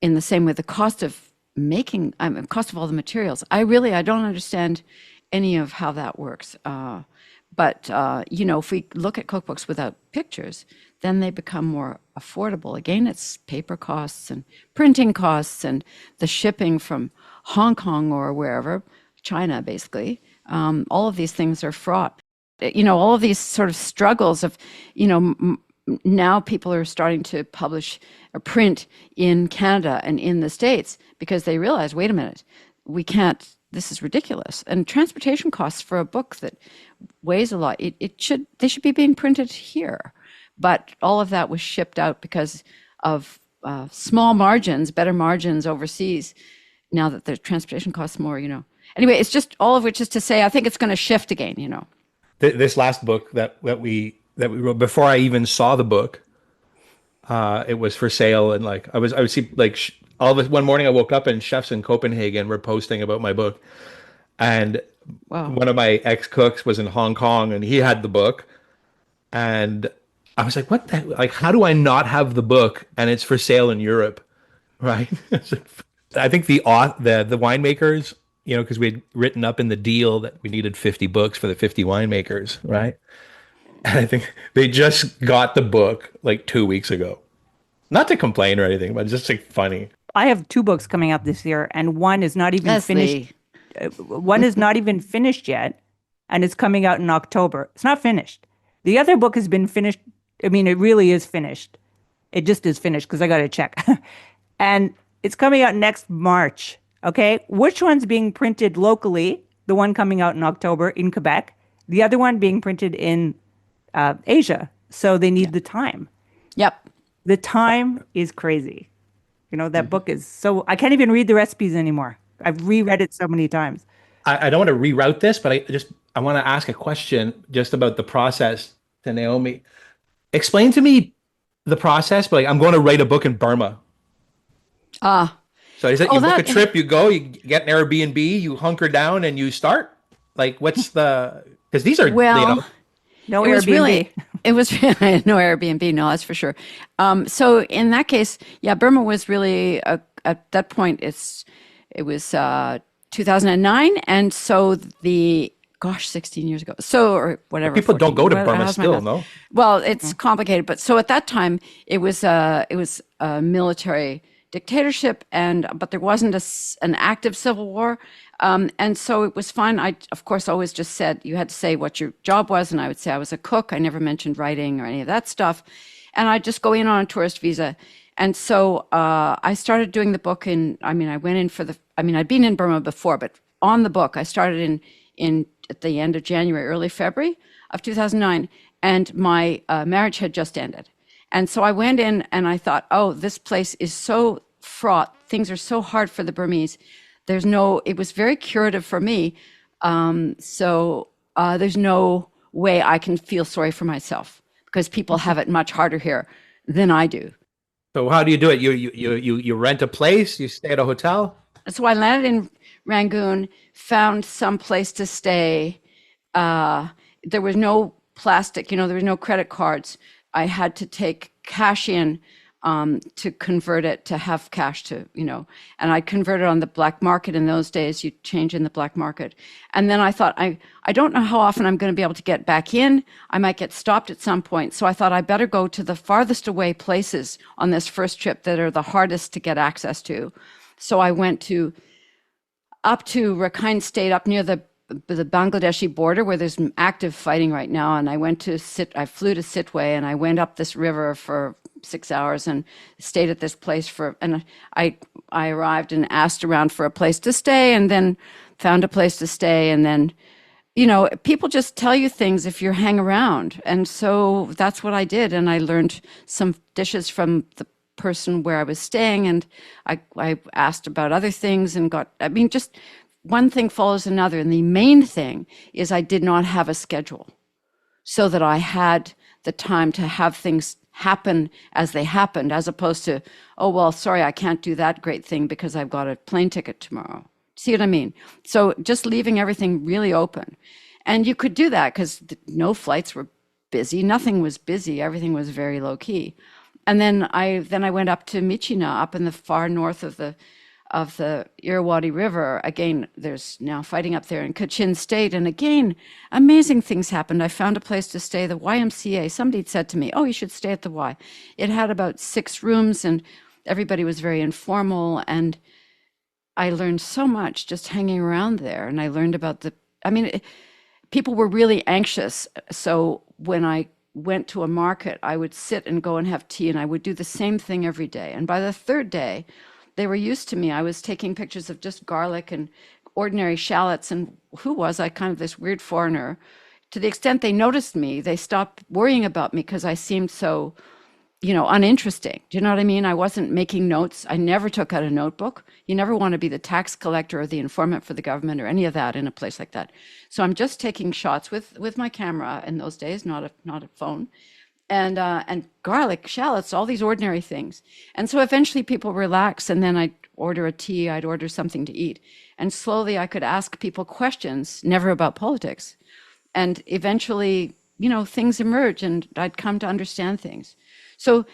in the same way the cost of making, cost of all the materials. I don't understand any of how that works. But if we look at cookbooks without pictures, then they become more affordable. Again, it's paper costs and printing costs and the shipping from Hong Kong or wherever, China basically. All of these things are fraught. All of these sort of struggles of, now people are starting to publish or print in Canada and in the States because they realize, wait a minute, we can't this is ridiculous. And transportation costs for a book that weighs a lot, they should be being printed here. But all of that was shipped out because of small margins, better margins overseas, now that the transportation costs more, Anyway, it's just all of which is to say, I think it's going to shift again, This last book that we wrote, before I even saw the book, it was for sale, and like I would see like all of it. One morning I woke up and chefs in Copenhagen were posting about my book, and Wow. one of my ex cooks was in Hong Kong and he had the book, and I was like, what the, like, how do I not have the book and it's for sale in Europe, right? I think the winemakers, because we had written up in the deal that we needed 50 books for the 50 winemakers, right? And I think they just got the book like 2 weeks ago. Not to complain or anything, but just like funny. I have 2 books coming out this year, and one is not even finished. One is not even finished yet, and it's coming out in October. It's not finished. The other book has been finished. I mean, it really is finished. It just is finished because I got to check. And it's coming out next March. Okay. Which one's being printed locally? The one coming out in October in Quebec. The other one being printed in Asia. So they need the time. Yep. The time is crazy. That book is so, I can't even read the recipes anymore. I've reread it so many times. I don't want to reroute this, but I want to ask a question just about the process to Naomi. Explain to me the process, but like, I'm going to write a book in Burma. So is it you book a trip, you go, you get an Airbnb, you hunker down and you start? Like, what's because these are, no Airbnb. It was no Airbnb, no, that's for sure. So in that case, yeah, Burma was really, at that point, it was 2009. And so 16 years ago. So, or whatever. People 14, don't go to Burma still, no? Well, it's complicated. But so at that time, it was a military dictatorship, but there wasn't an active civil war. And so it was fine. I, of course, always just said, you had to say what your job was. And I would say I was a cook. I never mentioned writing or any of that stuff. And I'd just go in on a tourist visa. And so I started doing the book I went in I'd been in Burma before, but on the book, I started in at the end of January, early February of 2009. And my marriage had just ended. And so I went in and I thought, oh, this place is so fraught. Things are so hard for the Burmese. It was very curative for me. So there's no way I can feel sorry for myself because people have it much harder here than I do. So how do you do it? You rent a place, you stay at a hotel? So I landed in Rangoon, found some place to stay. There was no plastic, there was no credit cards. I had to take cash in to convert it, to have cash to, and I converted on the black market. In those days, you change in the black market. And then I thought, I don't know how often I'm going to be able to get back in. I might get stopped at some point. So I thought I better go to the farthest away places on this first trip that are the hardest to get access to. So I went up to Rakhine State, up near the Bangladeshi border where there's active fighting right now. And I flew to Sitwe and I went up this river for 6 hours and stayed at this place and I arrived and asked around for a place to stay and then found a place to stay. And then, people just tell you things if you hang around. And so that's what I did. And I learned some dishes from the person where I was staying. And I asked about other things and just one thing follows another. And the main thing is I did not have a schedule so that I had the time to have things happen as they happened, as opposed to, oh, well, sorry, I can't do that great thing because I've got a plane ticket tomorrow. See what I mean? So just leaving everything really open. And you could do that because no flights were busy. Nothing was busy. Everything was very low key. And then I went up to Michina, up in the far north of the Irrawaddy River. Again, there's now fighting up there in Kachin State. And again, amazing things happened. I found a place to stay, the YMCA. Somebody had said to me, oh, you should stay at the Y. It had about 6 rooms and everybody was very informal. And I learned so much just hanging around there. And I learned about people were really anxious. So when I went to a market, I would sit and go and have tea and I would do the same thing every day. And by the third day, they were used to me. I was taking pictures of just garlic and ordinary shallots. And who was I? Kind of this weird foreigner. To the extent they noticed me, they stopped worrying about me because I seemed so, uninteresting. Do you know what I mean? I wasn't making notes. I never took out a notebook. You never want to be the tax collector or the informant for the government or any of that in a place like that. So I'm just taking shots with my camera in those days, not a phone, and garlic, shallots, all these ordinary things. And so eventually people relax, and then I'd order a tea, I'd order something to eat, and slowly I could ask people questions, never about politics, and eventually, things emerge, and I'd come to understand things. So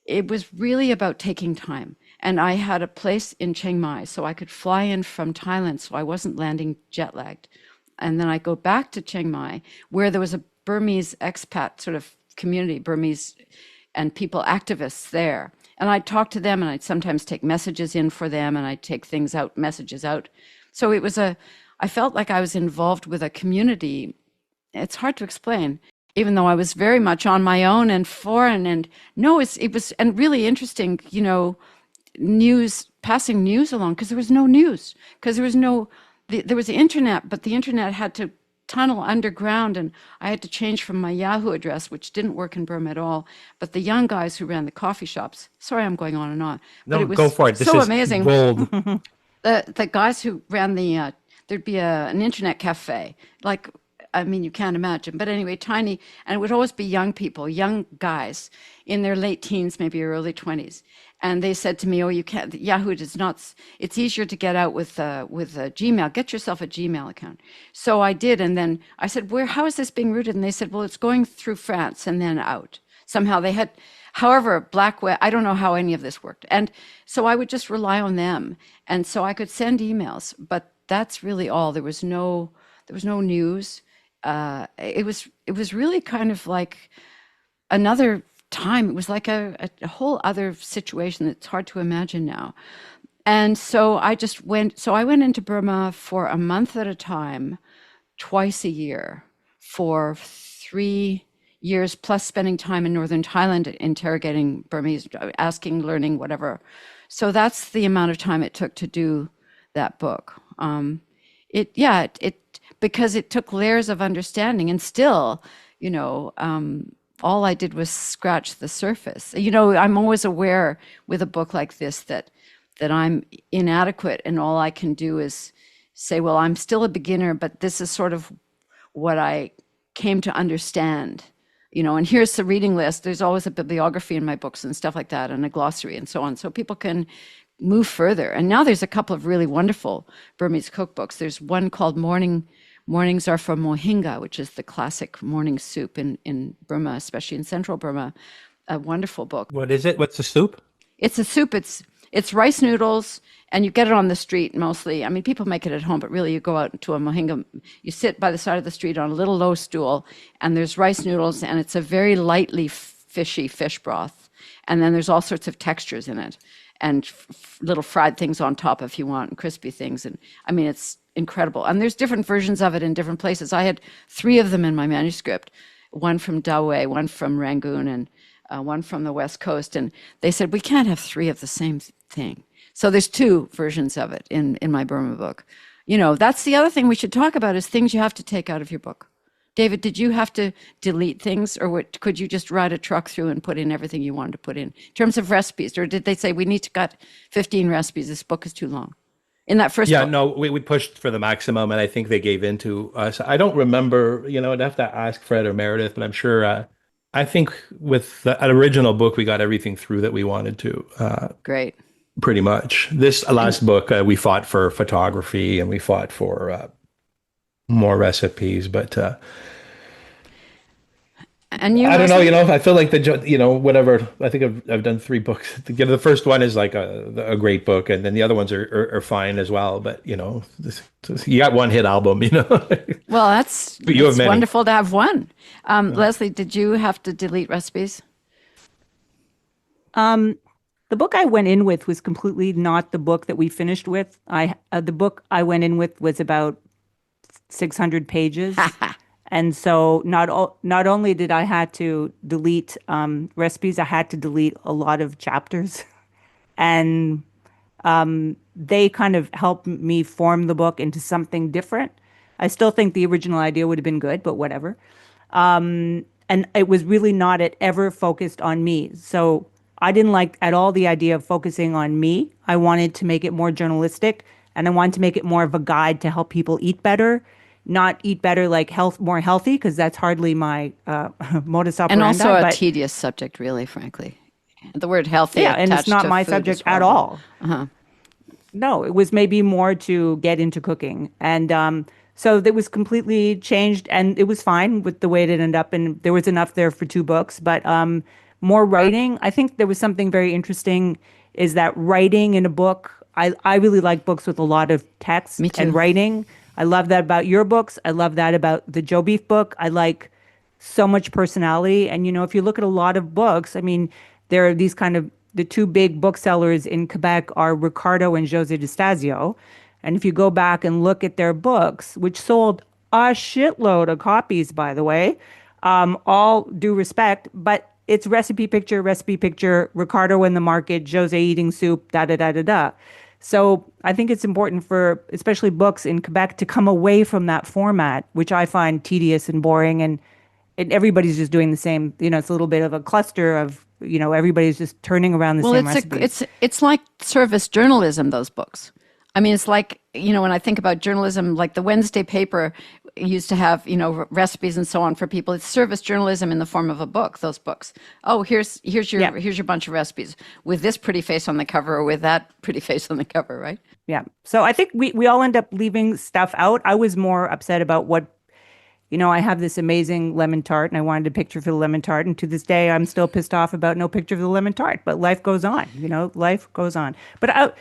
it was really about taking time. And I had a place in Chiang Mai, so I could fly in from Thailand, so I wasn't landing jet lagged. And then I go back to Chiang Mai, where there was a Burmese expat sort of community, Burmese and people, activists there. And I'd talk to them, and I'd sometimes take messages in for them, and I'd take things out, messages out. So I felt like I was involved with a community. It's hard to explain, even though I was very much on my own and foreign. And no, it was and really interesting, news, passing news along, because there was no news, because there was the internet, but the internet had to tunnel underground, and I had to change from my Yahoo address, which didn't work in Burma at all. But the young guys who ran the coffee shops, sorry, I'm going on and on. No, but it was go for it. This so is amazing. gold. The guys who ran there'd be an internet cafe, you can't imagine. But anyway, tiny, and it would always be young people, young guys in their late teens, maybe early 20s. And they said to me, "Oh, you can't. Yahoo is not. It's easier to get out with Gmail. Get yourself a Gmail account." So I did, and then I said, How is this being routed?" And they said, "Well, it's going through France and then out." Somehow they had, however, black web. I don't know how any of this worked, and so I would just rely on them, and so I could send emails. But that's really all. There was no news. It was really kind of like another time. It was like a whole other situation that's hard to imagine now. And so I went into Burma for a month at a time, twice a year, for 3 years, plus spending time in northern Thailand interrogating Burmese, asking, learning, whatever. So that's the amount of time it took to do that book. Because it took layers of understanding, and still, all I did was scratch the surface. I'm always aware with a book like this that I'm inadequate, and all I can do is say, well, I'm still a beginner, but this is sort of what I came to understand. And here's the reading list. There's always a bibliography in my books and stuff like that, and a glossary and so on, so people can move further. And now there's a couple of really wonderful Burmese cookbooks. There's one called Mornings Are for Mohinga, which is the classic morning soup in Burma, especially in central Burma. A wonderful book. What is it? What's the soup? It's a soup. It's rice noodles, and you get it on the street mostly. I mean, people make it at home, but really you go out to a mohinga. You sit by the side of the street on a little low stool, and there's rice noodles, and it's a very lightly fishy fish broth. And then there's all sorts of textures in it, and little fried things on top if you want, and crispy things. And I mean, it's incredible. And there's different versions of it in different places. I had 3 of them in my manuscript, one from Dawei, one from Rangoon, and one from the West Coast. And they said, we can't have 3 of the same thing. So there's 2 versions of it in my Burma book. That's the other thing we should talk about, is things you have to take out of your book. David, did you have to delete things, or could you just ride a truck through and put in everything you wanted to put in terms of recipes? Or did they say, we need to cut 15 recipes, this book is too long? In that first book? No, we pushed for the maximum, and I think they gave in to us. I don't remember, I'd have to ask Fred or Meredith, but I'm sure, I think with the original book, we got everything through that we wanted to. Great. Pretty much. This last book, we fought for photography, and we fought for more recipes, but and you, I don't know, I feel like whatever. I think I've done 3 books. The first one is like a great book, and then the other ones are fine as well. But you got one hit album, Well, that's wonderful to have one. Lesley, did you have to delete recipes? The book I went in with was completely not the book that we finished with. The book I went in with was about 600 pages. And so not only did I had to delete recipes, I had to delete a lot of chapters. And They kind of helped me form the book into something different. I still think the original idea would have been good, but whatever. And it was really not at ever focused on me. So I didn't like at all the idea of focusing on me. I wanted to make it more journalistic, and I wanted to make it more of a guide to help people eat better, not eat better like more healthy, because that's hardly my modus operandi. And also a but tedious subject, really, frankly. The word healthy yeah, and it's attached not to my food subject is at horrible. all. No, it was maybe more to get into cooking. And so it was completely changed, and it was fine with the way it ended up. And there was enough there for two books, but more writing. I think there was something very interesting is that writing in a book, I really like books with a lot of Me text and too. writing. I love that about your books. I love that about the Joe Beef book. I like so much personality. And, if you look at a lot of books, I mean, there are these kind of the two big booksellers in Quebec are Ricardo and Jose Destasio. And if you go back and look at their books, which sold a shitload of copies, by the way, all due respect, but it's recipe picture, Ricardo in the market, Jose eating soup, da da da da da. So I think it's important for especially books in Quebec to come away from that format, which I find tedious and boring, and everybody's just doing the same. It's a little bit of a cluster of everybody's just turning around the Well, same recipes. it's like service journalism, those books. I mean, it's like, when I think about journalism, like the Wednesday paper used to have, recipes and so on for people. It's service journalism in the form of a book, those books. Oh, Yeah. here's your bunch of recipes with this pretty face on the cover or with that pretty face on the cover, right? Yeah. So I think we all end up leaving stuff out. I was more upset about what, I have this amazing lemon tart and I wanted a picture for the lemon tart. And to this day, I'm still pissed off about no picture of the lemon tart. But life goes on, life goes on. But,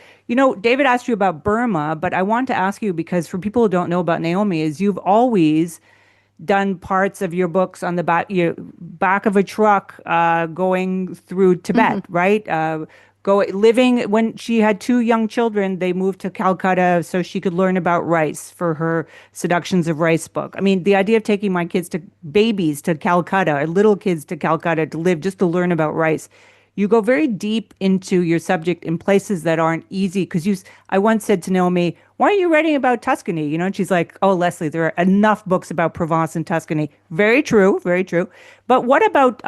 David asked you about Burma, but I want to ask you because for people who don't know about Naomi, is you've always done parts of your books on the back of a truck going through Tibet, right? Living when she had two young children, they moved to Calcutta so she could learn about rice for her Seductions of Rice book. I mean, the idea of taking my babies to Calcutta, or little kids to Calcutta to live just to learn about rice. You go very deep into your subject in places that aren't easy. Because I once said to Naomi, why are you writing about Tuscany? And she's like, oh, Lesley, there are enough books about Provence and Tuscany. Very true, very true. But what about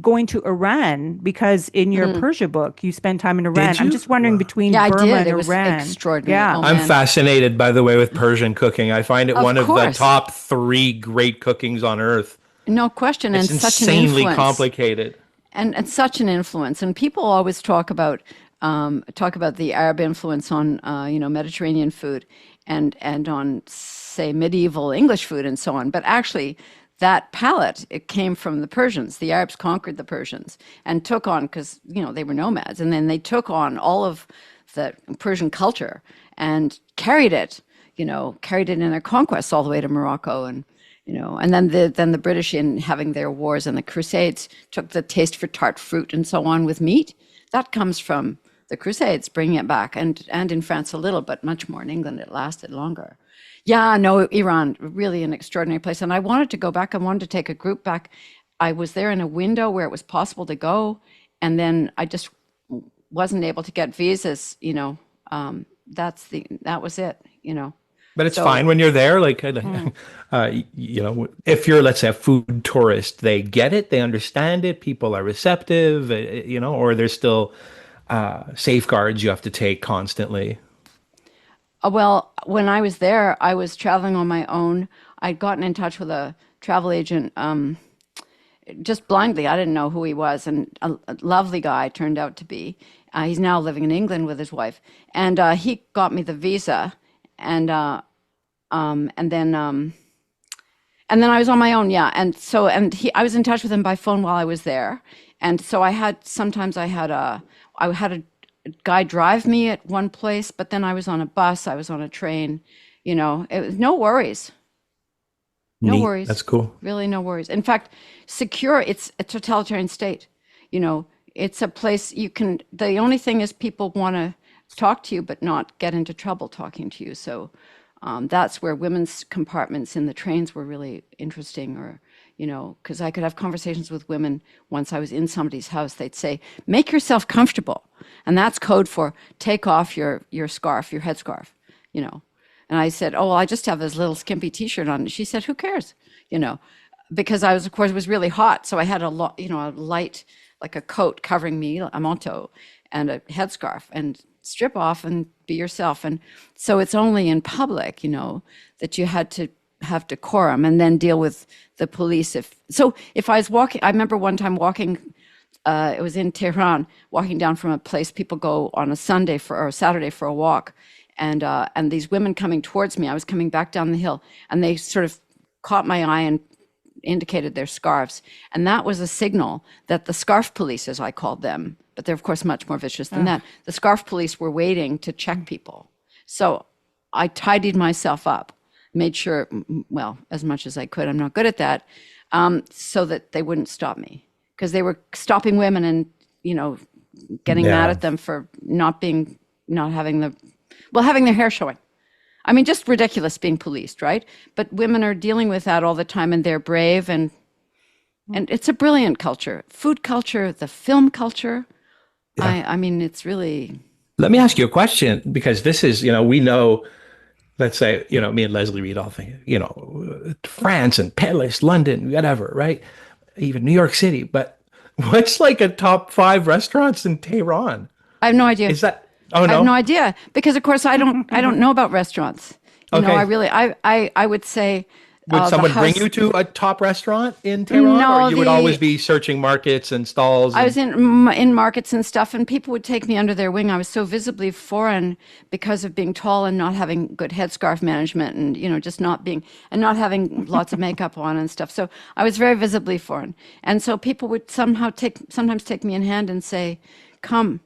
going to Iran? Because in your Persia book, you spend time in Iran. Did I'm you? just wondering Wow. between Yeah, I Burma did. and It was Iran. extraordinary. Yeah. Oh, I'm man. fascinated, by the way, with Persian cooking. I find it Of one of the course. top three great cookings on earth. No question. It's And such an insanely influence. complicated. And such an influence. And people always talk about the Arab influence on Mediterranean food and on say medieval English food and so on. But actually, that palate it came from the Persians. The Arabs conquered the Persians and took on because they were nomads, and then they took on all of the Persian culture and carried it in their conquests all the way to Morocco and then the British in having their wars and the Crusades took the taste for tart fruit and so on with meat. That comes from the Crusades, bringing it back, and in France a little, but much more in England. It lasted longer. Yeah, no, Iran, really an extraordinary place. And I wanted to go back. I wanted to take a group back. I was there in a window where it was possible to go, and then I just wasn't able to get visas. That was it. But it's So- fine when you're there. Like, if you're, let's say, a food tourist, they get it, they understand it, people are receptive, or there's still safeguards you have to take constantly. Well, when I was there, I was traveling on my own. I'd gotten in touch with a travel agent just blindly. I didn't know who he was, and a lovely guy turned out to be. He's now living in England with his wife, and he got me the visa, and then I was on my own. Yeah, I was in touch with him by phone while I was there, and so I had a guy drive me at one place, but then I was on a bus, I was on a train, it was no worries. No Neat. worries. That's cool. Really no worries. In fact, secure, it's a totalitarian state. It's a place the only thing is people want to talk to you, but not get into trouble talking to you. So that's where women's compartments in the trains were really interesting, or, because I could have conversations with women. Once I was in somebody's house, they'd say, make yourself comfortable. And that's code for take off your scarf, your headscarf, you know. And I said, oh, well, I just have this little skimpy T-shirt on. She said, who cares? Because I was, of course, it was really hot. So I had a light, like a coat covering me, a manteau, and a headscarf, and strip off and be yourself. And so it's only in public, that you had to have decorum and then deal with the police. If I was walking, I remember one time walking, it was in Tehran, walking down from a place people go on a Sunday or a Saturday for a walk. And these women coming towards me, I was coming back down the hill, and they sort of caught my eye and indicated their scarves. And that was a signal that the scarf police, as I called them, but they're of course much more vicious than that, the scarf police were waiting to check people. So I tidied myself up, made sure, well, as much as I could, I'm not good at that, so that they wouldn't stop me. Because they were stopping women and, getting mad at them for having their hair showing. I mean, just ridiculous being policed, right? But women are dealing with that all the time, and they're brave, and it's a brilliant culture. Food culture, the film culture. Yeah. I mean, it's really... Let me ask you a question, because this is, we know, let's say, me and Lesley read all things, France and Paris, London, whatever, right? Even New York City. But what's like a top 5 restaurants in Tehran? I have no idea. Is that... Oh, no? I have no idea, because of course I don't know about restaurants. I would say. Would someone bring you to a top restaurant in Tehran, or you would always be searching markets and stalls? I was in markets and stuff, and people would take me under their wing. I was so visibly foreign because of being tall and not having good headscarf management, and just not having lots of makeup on and stuff. So I was very visibly foreign, and so people would sometimes take me in hand and say, "Come.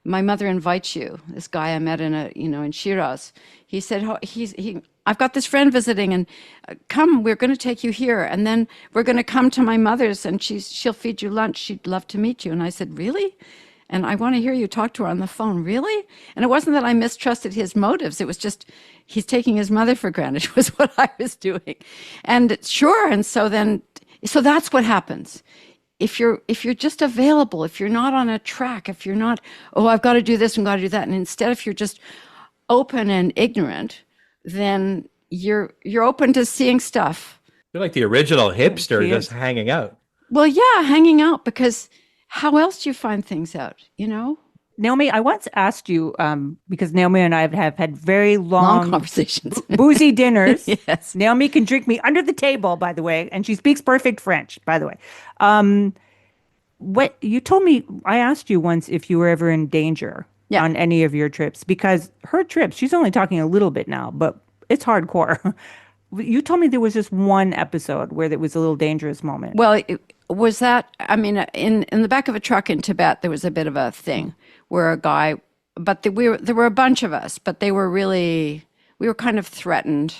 My mother invites you." This guy I met in Shiraz, he said, I've got this friend visiting, and come, we're going to take you here, and then we're going to come to my mother's, and she'll feed you lunch. She'd love to meet you. And I said, really? And I want to hear you talk to her on the phone. Really? And it wasn't that I mistrusted his motives. It was just, he's taking his mother for granted was what I was doing. And sure. And so that's what happens. If you're just available, if you're not on a track, if you're not, I've got to do this and got to do that, and instead if you're just open and ignorant, then you're open to seeing stuff. You're like the original hipster, just hanging out. Well, yeah, hanging out, because how else do you find things out, Naomi, I once asked you, because Naomi and I have had very long conversations, boozy dinners. Yes. Naomi can drink me under the table, by the way, and she speaks perfect French, by the way. What you told me, I asked you once if you were ever in danger on any of your trips, because her trips, she's only talking a little bit now, but it's hardcore. You told me there was just one episode where there was a little dangerous moment. Well, was that, I mean, in the back of a truck in Tibet, there was a bit of a thing where a guy, but there were a bunch of us, but we were kind of threatened.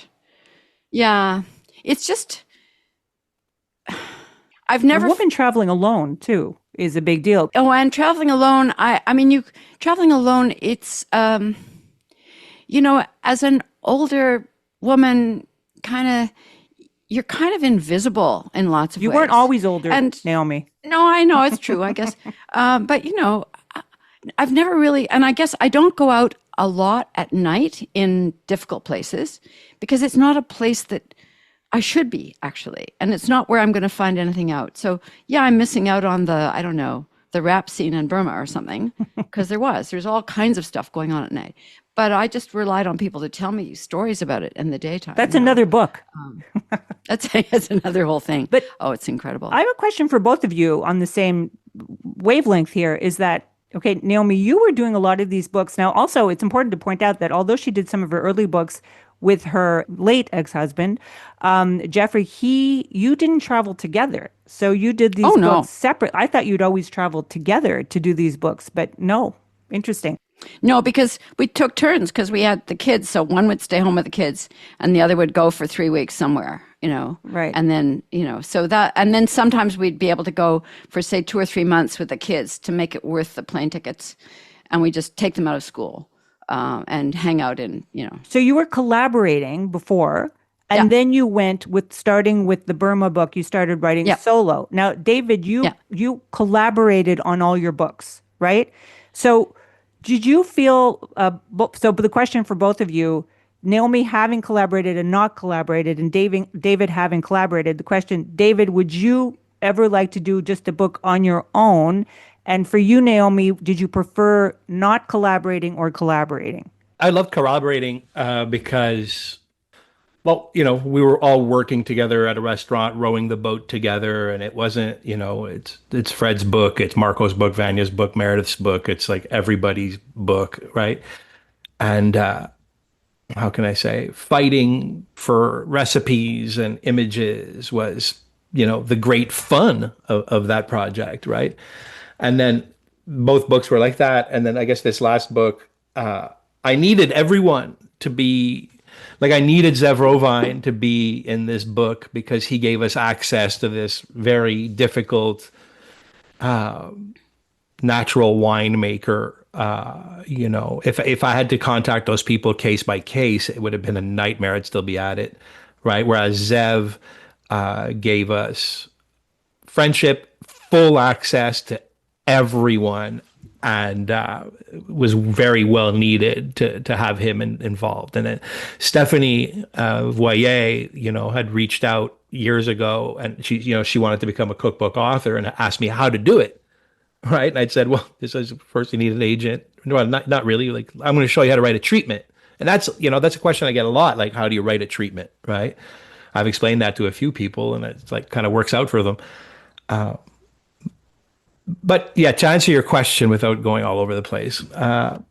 Yeah, it's just, I've never... A woman traveling alone, too, is a big deal. Oh, and traveling alone, traveling alone, it's, as an older woman, you're kind of invisible in lots of ways. You weren't always older, Naomi. No, I know, it's true, I guess. But, I've never really, and I guess I don't go out a lot at night in difficult places, because it's not a place that I should be, actually. And it's not where I'm going to find anything out. So, yeah, I'm missing out on the rap scene in Burma or something, because there's all kinds of stuff going on at night. But I just relied on people to tell me stories about it in the daytime. That's another book. That's another whole thing. But it's incredible. I have a question for both of you on the same wavelength here, is that, okay, Naomi, you were doing a lot of these books. Now, also, it's important to point out that although she did some of her early books with her late ex-husband, Jeffrey, you didn't travel together. So you did these books separate. I thought you'd always traveled together to do these books, but no. Interesting. No, because we took turns, because we had the kids. So one would stay home with the kids and the other would go for 3 weeks somewhere, Right. And then, and then sometimes we'd be able to go for, say, 2 or 3 months with the kids to make it worth the plane tickets. And we just take them out of school and hang out in. So you were collaborating before. And then you went with starting with the Burma book, you started writing solo. Now, David, you collaborated on all your books, right? So did you feel, so the question for both of you, Naomi having collaborated and not collaborated, and David having collaborated, the question, David, would you ever like to do just a book on your own? And for you, Naomi, did you prefer not collaborating or collaborating? I loved collaborating because, well, we were all working together at a restaurant, rowing the boat together, and it wasn't, it's Fred's book, it's Marco's book, Vanya's book, Meredith's book, it's like everybody's book, right? And how can I say, fighting for recipes and images was, the great fun of that project, right? And then both books were like that. And then I guess this last book, I needed everyone to be, like I needed Zev Rovine to be in this book because he gave us access to this very difficult natural winemaker. If I had to contact those people case by case, it would have been a nightmare. I'd still be at it, right? Whereas Zev gave us friendship, full access to everyone, and was very well needed to have him involved. And then Stephanie Voyer, had reached out years ago, and she wanted to become a cookbook author and asked me how to do it. Right. And I'd said, well, this is first you need an agent. No, not really. Like, I'm going to show you how to write a treatment. And that's a question I get a lot. Like, how do you write a treatment? Right. I've explained that to a few people, and it's like kind of works out for them. But yeah, to answer your question without going all over the place, I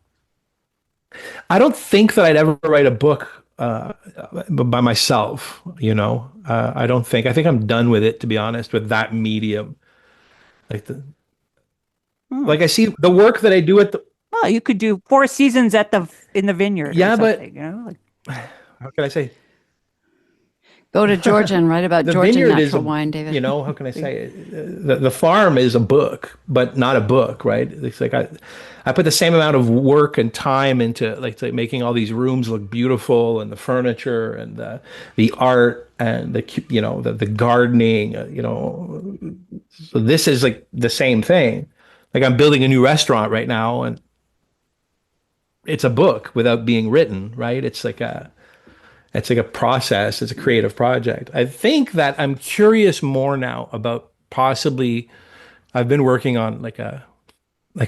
don't think that I'd ever write a book by myself. I don't think. I think I'm done with it, to be honest, with that medium. Like I see the work that I do at the. Well, you could do 4 seasons in the vineyard. Yeah, but how can I say? Go to Georgia and write about Georgian natural wine, David. How can I say it? The farm is a book, but not a book, right? It's like I put the same amount of work and time into like making all these rooms look beautiful, and the furniture and the art and the gardening. So this is like the same thing. Like I'm building a new restaurant right now, and it's a book without being written, right? It's like a process. It's a creative project. I think that I'm curious more now about possibly. I've been working on like a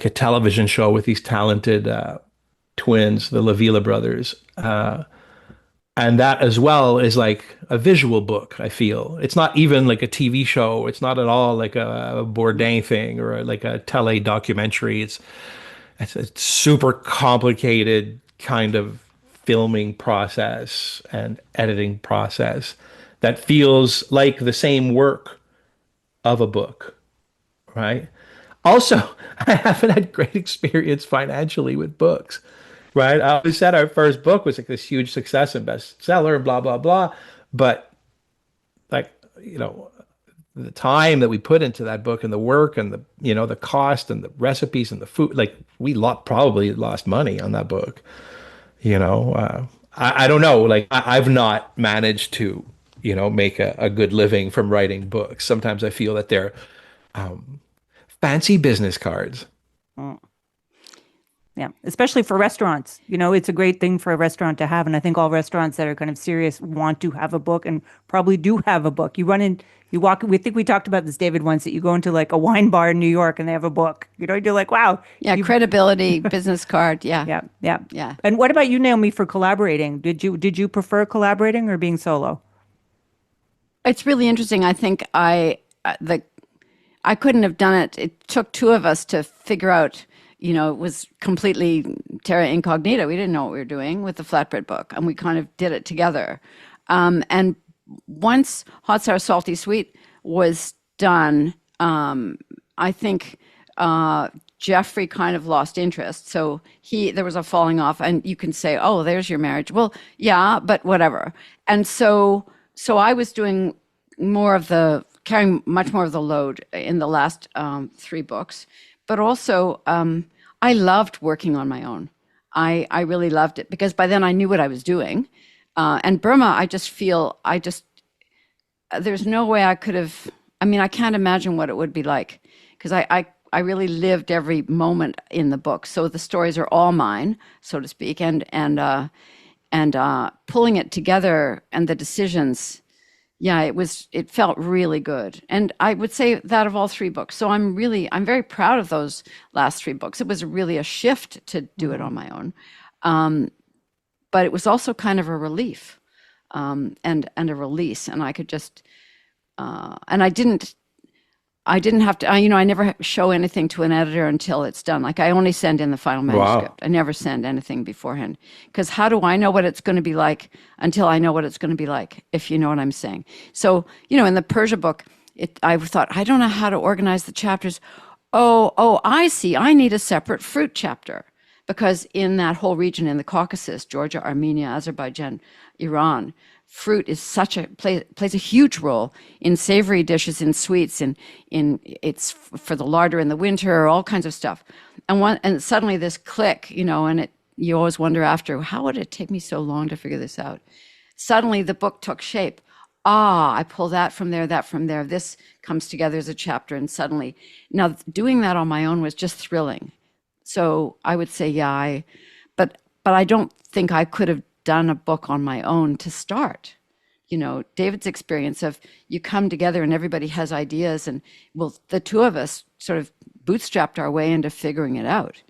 television show with these talented twins, the Lavila brothers, and that as well is like a visual book. I feel it's not even like a TV show. It's not at all like a Bourdain thing or like a tele documentary. It's a super complicated kind of filming process and editing process that feels like the same work of a book, right? Also, I haven't had great experience financially with books, right? I always said our first book was like this huge success and bestseller, blah, blah, blah. But like, the time that we put into that book and the work and the cost and the recipes and the food, like we probably lost money on that book. I don't know. Like I've not managed to, make a good living from writing books. Sometimes I feel that they're fancy business cards. Mm. Yeah, especially for restaurants. It's a great thing for a restaurant to have. And I think all restaurants that are kind of serious want to have a book and probably do have a book. You walk, we talked about this, David, once, that you go into like a wine bar in New York and they have a book. You're like, wow. Yeah, credibility, business card. Yeah. Yeah. And what about you, Naomi, for collaborating? Did you prefer collaborating or being solo? It's really interesting. I think I couldn't have done it. It took 2 of us to figure out. It was completely terra incognita. We didn't know what we were doing with the flatbread book, and we kind of did it together. And once Hot, Sour, Salty, Sweet was done, I think Jeffrey kind of lost interest. So there was a falling off, and you can say, "Oh, there's your marriage." Well, yeah, but whatever. And so I was doing carrying much more of the load in the last 3 books, but also. I loved working on my own. I really loved it because by then I knew what I was doing. And Burma, there's no way I could have, I mean, I can't imagine what it would be like, because I really lived every moment in the book. So the stories are all mine, so to speak, and pulling it together and the decisions, yeah, it felt really good. And I would say that of all three books. So I'm very proud of those last three books. It was really a shift to do it on my own. But it was also kind of a relief, and a release. And I could just, and I didn't have to, I never show anything to an editor until it's done. Like, I only send in the final manuscript. I never send anything beforehand. Because how do I know what it's going to be like until I know what it's going to be like, if you know what I'm saying? So, in the Persia book, I thought, I don't know how to organize the chapters. Oh, I see. I need a separate fruit chapter. Because in that whole region, in the Caucasus, Georgia, Armenia, Azerbaijan, Iran, fruit is plays a huge role in savory dishes, in sweets, in it's for the larder in the winter, all kinds of stuff. And suddenly this click, and you always wonder after, how would it take me so long to figure this out? Suddenly the book took shape. I pull that from there, this comes together as a chapter, and suddenly, now doing that on my own was just thrilling. So I would say, yeah, but I don't think I could have done a book on my own to start. David's experience of you come together and everybody has ideas, and the two of us sort of bootstrapped our way into figuring it out.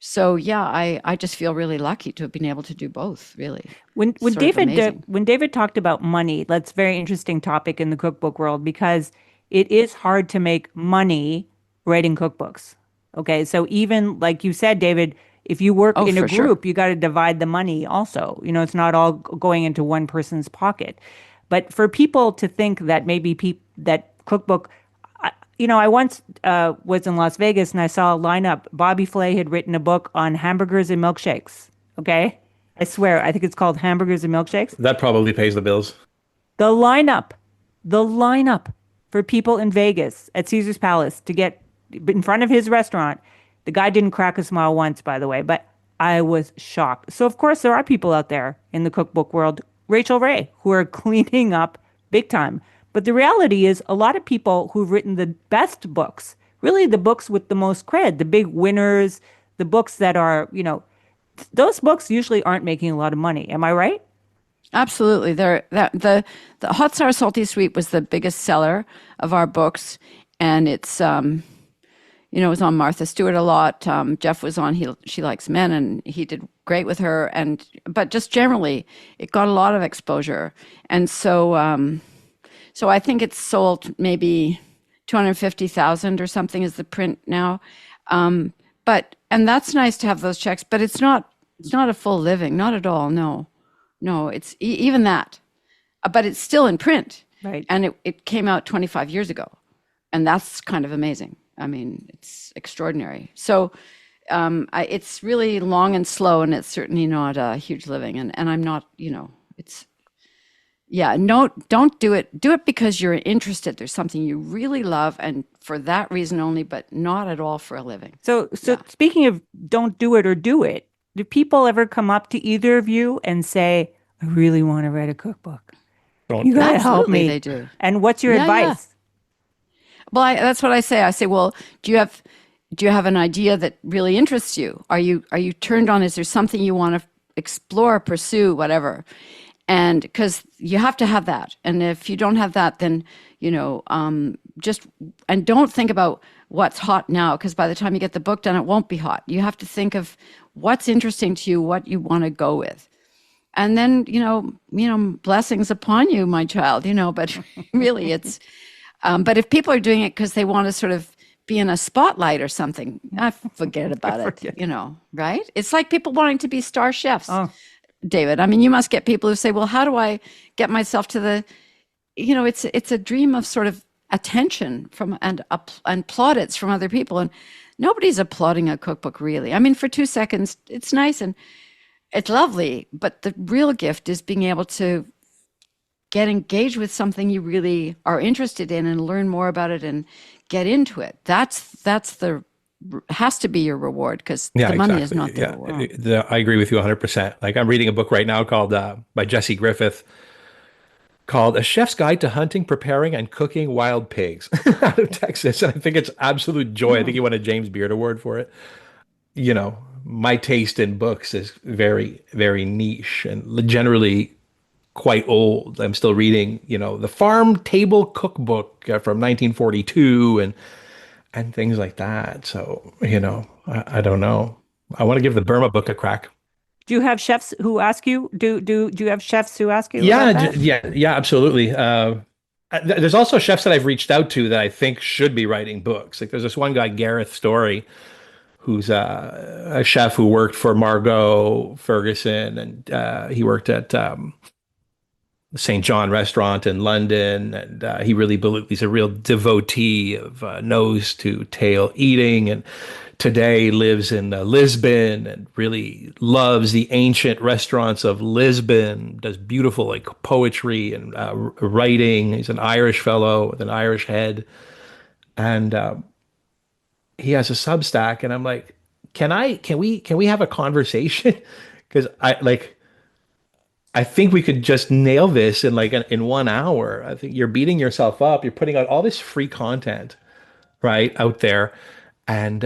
So yeah, I just feel really lucky to have been able to do both, really. When David talked about money, that's a very interesting topic in the cookbook world, because it is hard to make money writing cookbooks. Okay, so even like you said, David, if you work in a group, you got to divide the money also. It's not all going into one person's pocket. But for people to think that maybe that cookbook, I once was in Las Vegas and I saw a lineup. Bobby Flay had written a book on hamburgers and milkshakes. Okay, I swear, I think it's called Hamburgers and Milkshakes. That probably pays the bills. The lineup for people in Vegas at Caesar's Palace to get in front of his restaurant. The guy didn't crack a smile once, by the way, but I was shocked. So, of course, there are people out there in the cookbook world, Rachel Ray, who are cleaning up big time. But the reality is a lot of people who've written the best books, really the books with the most cred, the big winners, the books that are, those books usually aren't making a lot of money. Am I right? Absolutely. The Hot Sour Salty Sweet was the biggest seller of our books, and it's it was on Martha Stewart a lot. Jeff was on She Likes Men, and he did great with her. But just generally, it got a lot of exposure. And so I think it's sold maybe 250,000 or something is the print now. And that's nice to have those checks, but it's not a full living, not at all. No, it's even that, but it's still in print. Right. And it came out 25 years ago, and that's kind of amazing. I mean, it's extraordinary. So it's really long and slow, and it's certainly not a huge living. And I'm not, don't do it. Do it because you're interested. There's something you really love, and for that reason only, but not at all for a living. So Speaking of don't do it or do it, do people ever come up to either of you and say, I really want to write a cookbook? You got to help me. They do. And what's your advice? Yeah. Well, that's what I say. I say, well, do you have an idea that really interests you? Are you turned on? Is there something you want to explore, pursue, whatever? And because you have to have that. And if you don't have that, then, and don't think about what's hot now, because by the time you get the book done, it won't be hot. You have to think of what's interesting to you, what you want to go with. And then, blessings upon you, my child, but really it's, but if people are doing it because they want to sort of be in a spotlight or something, forget about it, right? It's like people wanting to be star chefs, David. I mean, you must get people who say, well, how do I get myself to the, it's a dream of sort of attention and plaudits from other people. And nobody's applauding a cookbook, really. I mean, for 2 seconds, it's nice and it's lovely, but the real gift is being able to get engaged with something you really are interested in and learn more about it and get into it. That's the has to be your reward, because Yeah, the money is exactly. not the Yeah, reward. I agree with you 100%. Like I'm reading a book right now called by Jesse Griffith called A Chef's Guide to Hunting, Preparing, and Cooking Wild Pigs out of Texas. And I think it's absolute joy. I think he won a James Beard Award for it. You know, my taste in books is very, very niche and generally quite old. I'm still reading, the Farm Table Cookbook from 1942 and things like that. So, I don't know. I want to give the Burma book a crack. Do you have chefs who ask you? Do you have chefs who ask you Yeah, about that? yeah, absolutely. There's also chefs that I've reached out to that I think should be writing books. Like there's this one guy, Gareth Story, who's a chef who worked for Margot Ferguson, and he worked at St. John restaurant in London, and he's a real devotee of nose to tail eating, and today lives in Lisbon and really loves the ancient restaurants of Lisbon. Does beautiful like poetry and writing. He's an Irish fellow with an Irish head, and he has a Substack, and I'm like, can we have a conversation? Because I think we could just nail this in 1 hour. I think you're beating yourself up. You're putting out all this free content, right, out there, and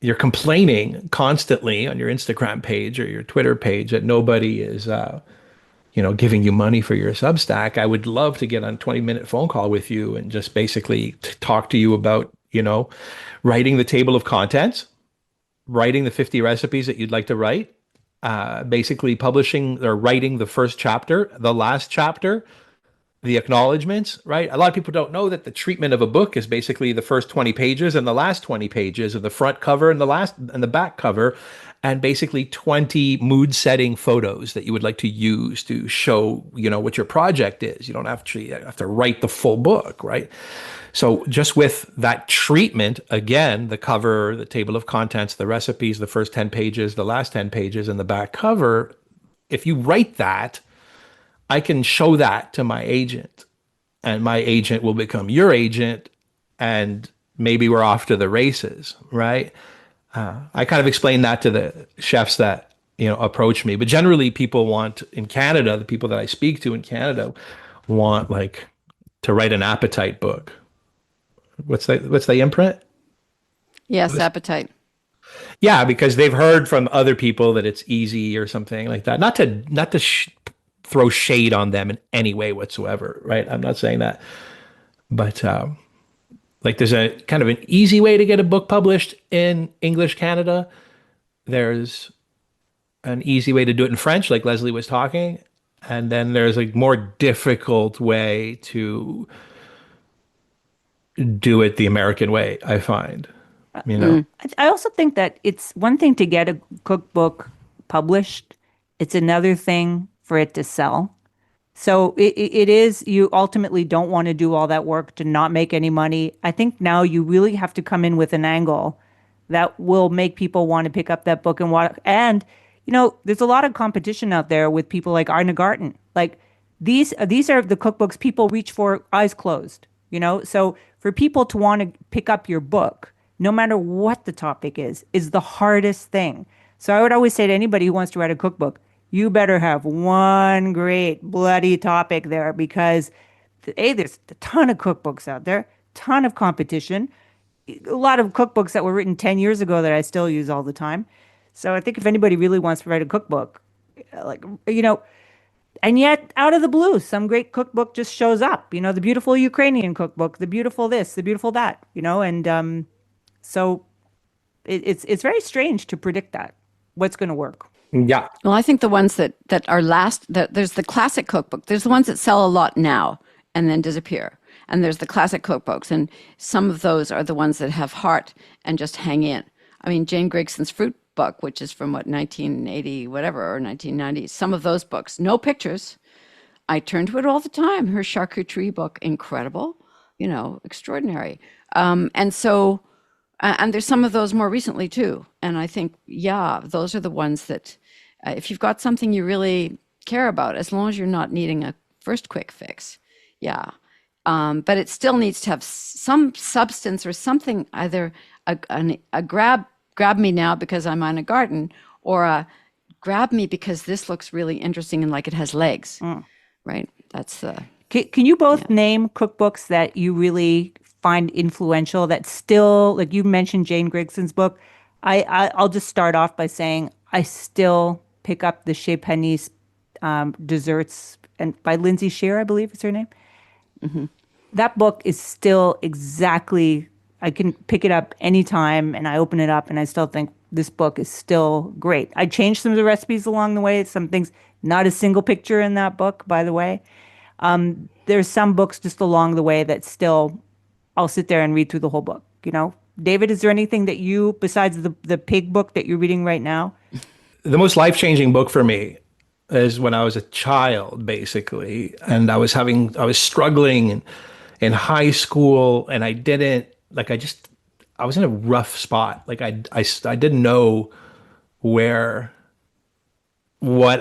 you're complaining constantly on your Instagram page or your Twitter page that nobody is, giving you money for your Substack. I would love to get on a 20-minute phone call with you and just basically talk to you about, writing the table of contents, writing the 50 recipes that you'd like to write, basically publishing or writing the first chapter, the last chapter, the acknowledgments, right? A lot of people don't know that the treatment of a book is basically the first 20 pages and the last 20 pages of the front cover and the back cover, and basically 20 mood setting photos that you would like to use to show, what your project is. You don't have to write the full book, right? So just with that treatment, again, the cover, the table of contents, the recipes, the first 10 pages, the last 10 pages, and the back cover, if you write that, I can show that to my agent, and my agent will become your agent, and maybe we're off to the races, right? I kind of explain that to the chefs that, approach me. But generally people want in Canada, the people that I speak to in Canada want to write an appetite book. What's the imprint? Yes, appetite. Yeah, because they've heard from other people that it's easy or something like that. Not to throw shade on them in any way whatsoever, right? I'm not saying that, but there's a kind of an easy way to get a book published in English Canada. There's an easy way to do it in French, like Lesley was talking, and then there's a more difficult way to do it the American way, I find. I also think that it's one thing to get a cookbook published. It's another thing for it to sell. So it is, you ultimately don't want to do all that work to not make any money. I think now you really have to come in with an angle that will make people want to pick up that book and want. And, there's a lot of competition out there with people like Arne Garten. Like these are the cookbooks people reach for eyes closed, So for people to want to pick up your book, no matter what the topic is the hardest thing. So I would always say to anybody who wants to write a cookbook, you better have one great bloody topic there, because there's a ton of cookbooks out there, ton of competition, a lot of cookbooks that were written 10 years ago that I still use all the time. So I think if anybody really wants to write a cookbook, and yet out of the blue, some great cookbook just shows up, the beautiful Ukrainian cookbook, the beautiful this, the beautiful that, and so it's very strange to predict what's going to work. Yeah. Well, I think the ones that are there's the classic cookbook. There's the ones that sell a lot now and then disappear. And there's the classic cookbooks. And some of those are the ones that have heart and just hang in. I mean, Jane Gregson's Fruit Book, which is from 1980, whatever, or 1990. Some of those books, no pictures. I turn to it all the time. Her charcuterie book, incredible, extraordinary. And so, and there's some of those more recently too. And I think, yeah, those are the ones that, if you've got something you really care about, as long as you're not needing a first quick fix, yeah, but it still needs to have some substance or something, either a grab me now because I'm on a garden, or a grab me because this looks really interesting and like it has legs, right? That's the. Can you both name cookbooks that you really find influential that still, like you mentioned Jane Grigson's book. I'll just start off by saying I still pick up the Chez Panisse desserts and by Lindsay Shear, I believe is her name. Mm-hmm. That book is still exactly, I can pick it up anytime and I open it up and I still think this book is still great. I changed some of the recipes along the way. Some things, not a single picture in that book, by the way. There's some books just along the way that still, I'll sit there and read through the whole book, you know? David, is there anything that you, besides the pig book that you're reading right now? The most life-changing book for me is when I was a child, basically, and I was struggling in high school, and I was in a rough spot. Like I didn't know what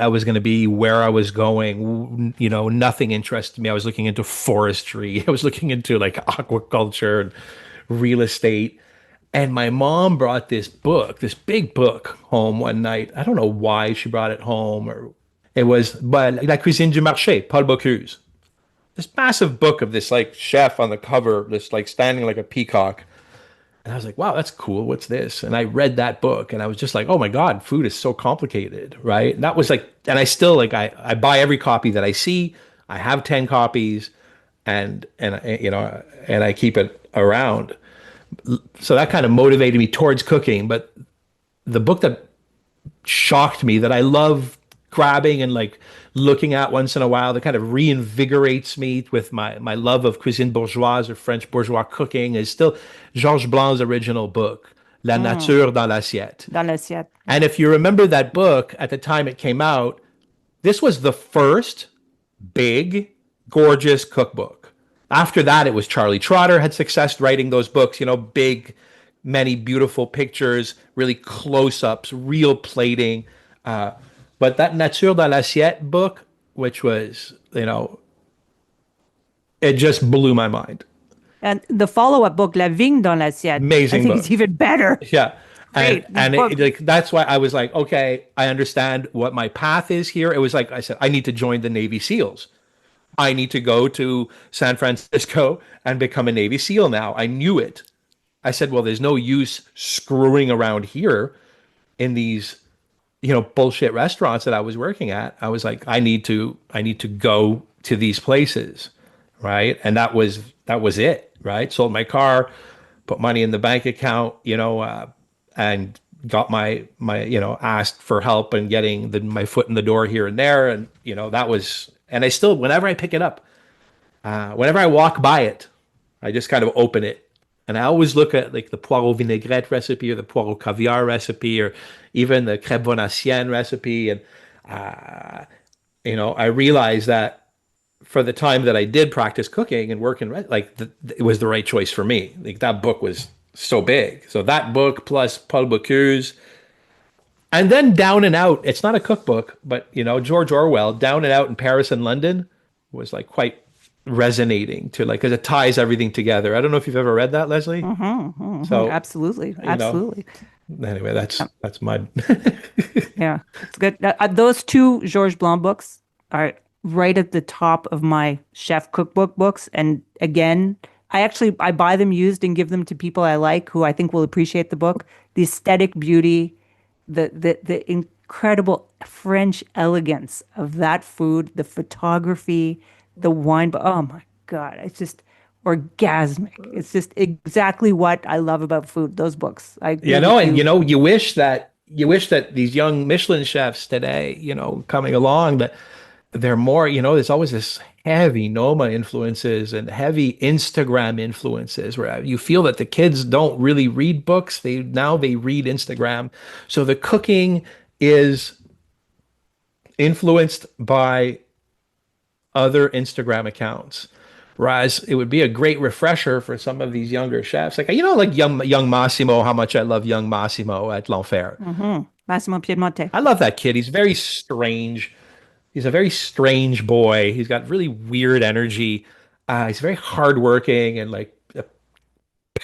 I was going to be, where I was going, you know, nothing interested me. I was looking into forestry. I was looking into like aquaculture and real estate. And my mom brought this big book home one night. I don't know why she brought it home, or it was, but La Cuisine du Marché, Paul Bocuse. This massive book of this like chef on the cover, this like standing like a peacock. And I was like, wow, that's cool. What's this? And I read that book and I was just like, oh my God, food is so complicated, right? And that was like, and I still like, I buy every copy that I see. I have 10 copies and you know, and I keep it around. So that kind of motivated me towards cooking. But the book that shocked me, that I love grabbing and like looking at once in a while, that kind of reinvigorates me with my love of cuisine bourgeoise or French bourgeois cooking, is still Georges Blanc's original book, La Nature dans l'assiette. Dans l'assiette. And if you remember that book, at the time it came out, this was the first big, gorgeous cookbook. After that, it was Charlie Trotter had success writing those books, you know, big, many beautiful pictures, really close-ups, real plating. But that Nature dans l'assiette book, which was, you know, it just blew my mind. And the follow-up book, La Vigne dans l'assiette, Amazing I think book. it's even better. Yeah. Great. And like that's why I was like, okay, I understand what my path is here. It was like I said, I need to join the Navy SEALs. I need to go to San Francisco and become a Navy SEAL now. I knew it. I said, well, there's no use screwing around here in these, you know, bullshit restaurants that I was working at. I was like, I need to go to these places, right? And that was it, right? Sold my car, put money in the bank account, you know, and got my you know, asked for help and getting my foot in the door here and there, and you know, that was. And I still, whenever I pick it up, whenever I walk by it, I just kind of open it. And I always look at like the poireau vinaigrette recipe or the poireau caviar recipe or even the crêpe vénitienne recipe. And, you know, I realized that for the time that I did practice cooking and work in, like, it was the right choice for me. Like that book was so big. So that book plus Paul Bocuse. And then Down and Out, it's not a cookbook, but, you know, George Orwell, Down and Out in Paris and London was like quite resonating to like, because it ties everything together. I don't know if you've ever read that, Leslie. So absolutely. Anyway, that's my. Yeah, it's good. Those two Georges Blanc books are right at the top of my chef cookbook books. And again, I buy them used and give them to people I like who I think will appreciate the book. The aesthetic beauty, the incredible French elegance of that food, the photography, the wine. But oh my God, it's just orgasmic. It's just exactly what I love about food. Those books. You know, and you know, you wish that these young Michelin chefs today, you know, coming along, that they're more, you know, there's always this heavy Noma influences and heavy Instagram influences where you feel that the kids don't really read books. They read Instagram. So the cooking is influenced by other Instagram accounts. Whereas it would be a great refresher for some of these younger chefs. Like, you know, like young Massimo, how much I love young Massimo at L'Enfer. Massimo Piedmonte. I love that kid. He's very strange. He's a very strange boy. He's got really weird energy. He's very hardworking and like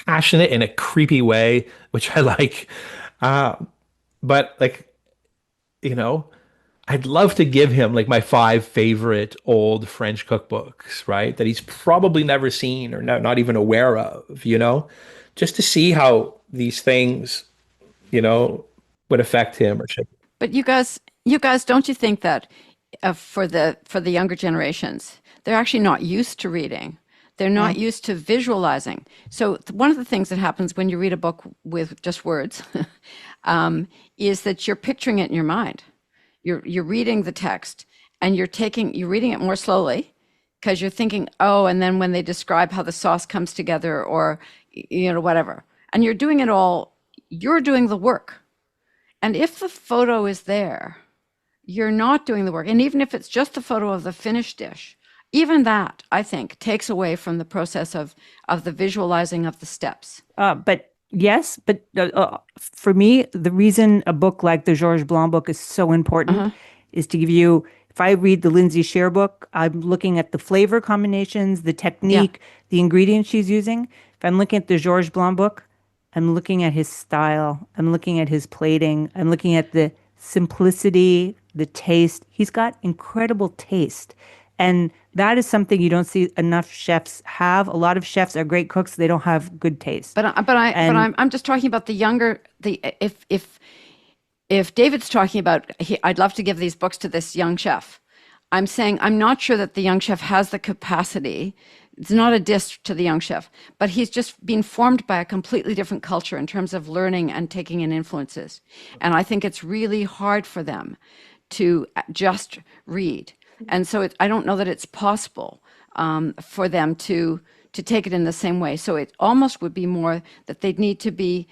passionate in a creepy way, which I like. Uh, but like, you know, I'd love to give him like my five favorite old French cookbooks, right? That he's probably never seen or not even aware of, just to see how these things, you know, would affect him or shape. But you guys, don't you think that for the younger generations, they're actually not used to reading. They're not used to visualizing. So one of the things that happens when you read a book with just words is that you're picturing it in your mind. You're reading the text and you're reading it more slowly because you're thinking, oh, and then when they describe how the sauce comes together or whatever, and you're doing the work. And if the photo is there, you're not doing the work. And even if it's just the photo of the finished dish, even that, I think, takes away from the process of the visualizing of the steps. But yes, but for me, the reason a book like the Georges Blanc book is so important is to give you, if I read the Lindsay Shear book, I'm looking at the flavor combinations, the Yeah. technique, the ingredients she's using. If I'm looking at the Georges Blanc book, I'm looking at his style. I'm looking at his plating. I'm looking at the simplicity, the taste. He's got incredible taste. And that is something you don't see enough chefs have. A lot of chefs are great cooks. They don't have good taste. But I'm just talking about the younger the if David's talking about I'd love to give these books to this young chef. I'm saying I'm not sure that the young chef has the capacity. It's not a diss to the young chef, but he's just been formed by a completely different culture in terms of learning and taking in influences. And I think it's really hard for them to just read. And so I don't know that it's possible for them to take it in the same way. So it almost would be more that they'd need to be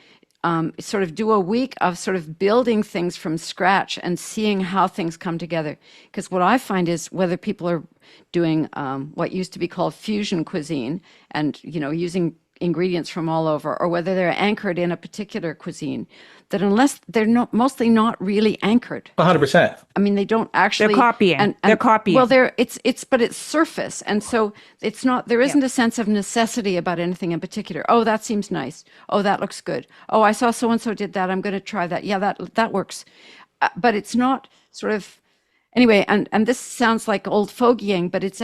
sort of do a week of sort of building things from scratch and seeing how things come together. Because what I find is whether people are doing what used to be called fusion cuisine and, using ingredients from all over, or whether they're anchored in a particular cuisine, that unless they're mostly not really anchored. 100%. I mean, they don't actually. They're copying. They're copying. Well, but it's surface, and so it's not. There isn't a sense of necessity about anything in particular. Oh, that seems nice. Oh, that looks good. Oh, I saw so and so did that. I'm going to try that. Yeah, that works. But it's not sort of anyway. And this sounds like old fogeying, but it's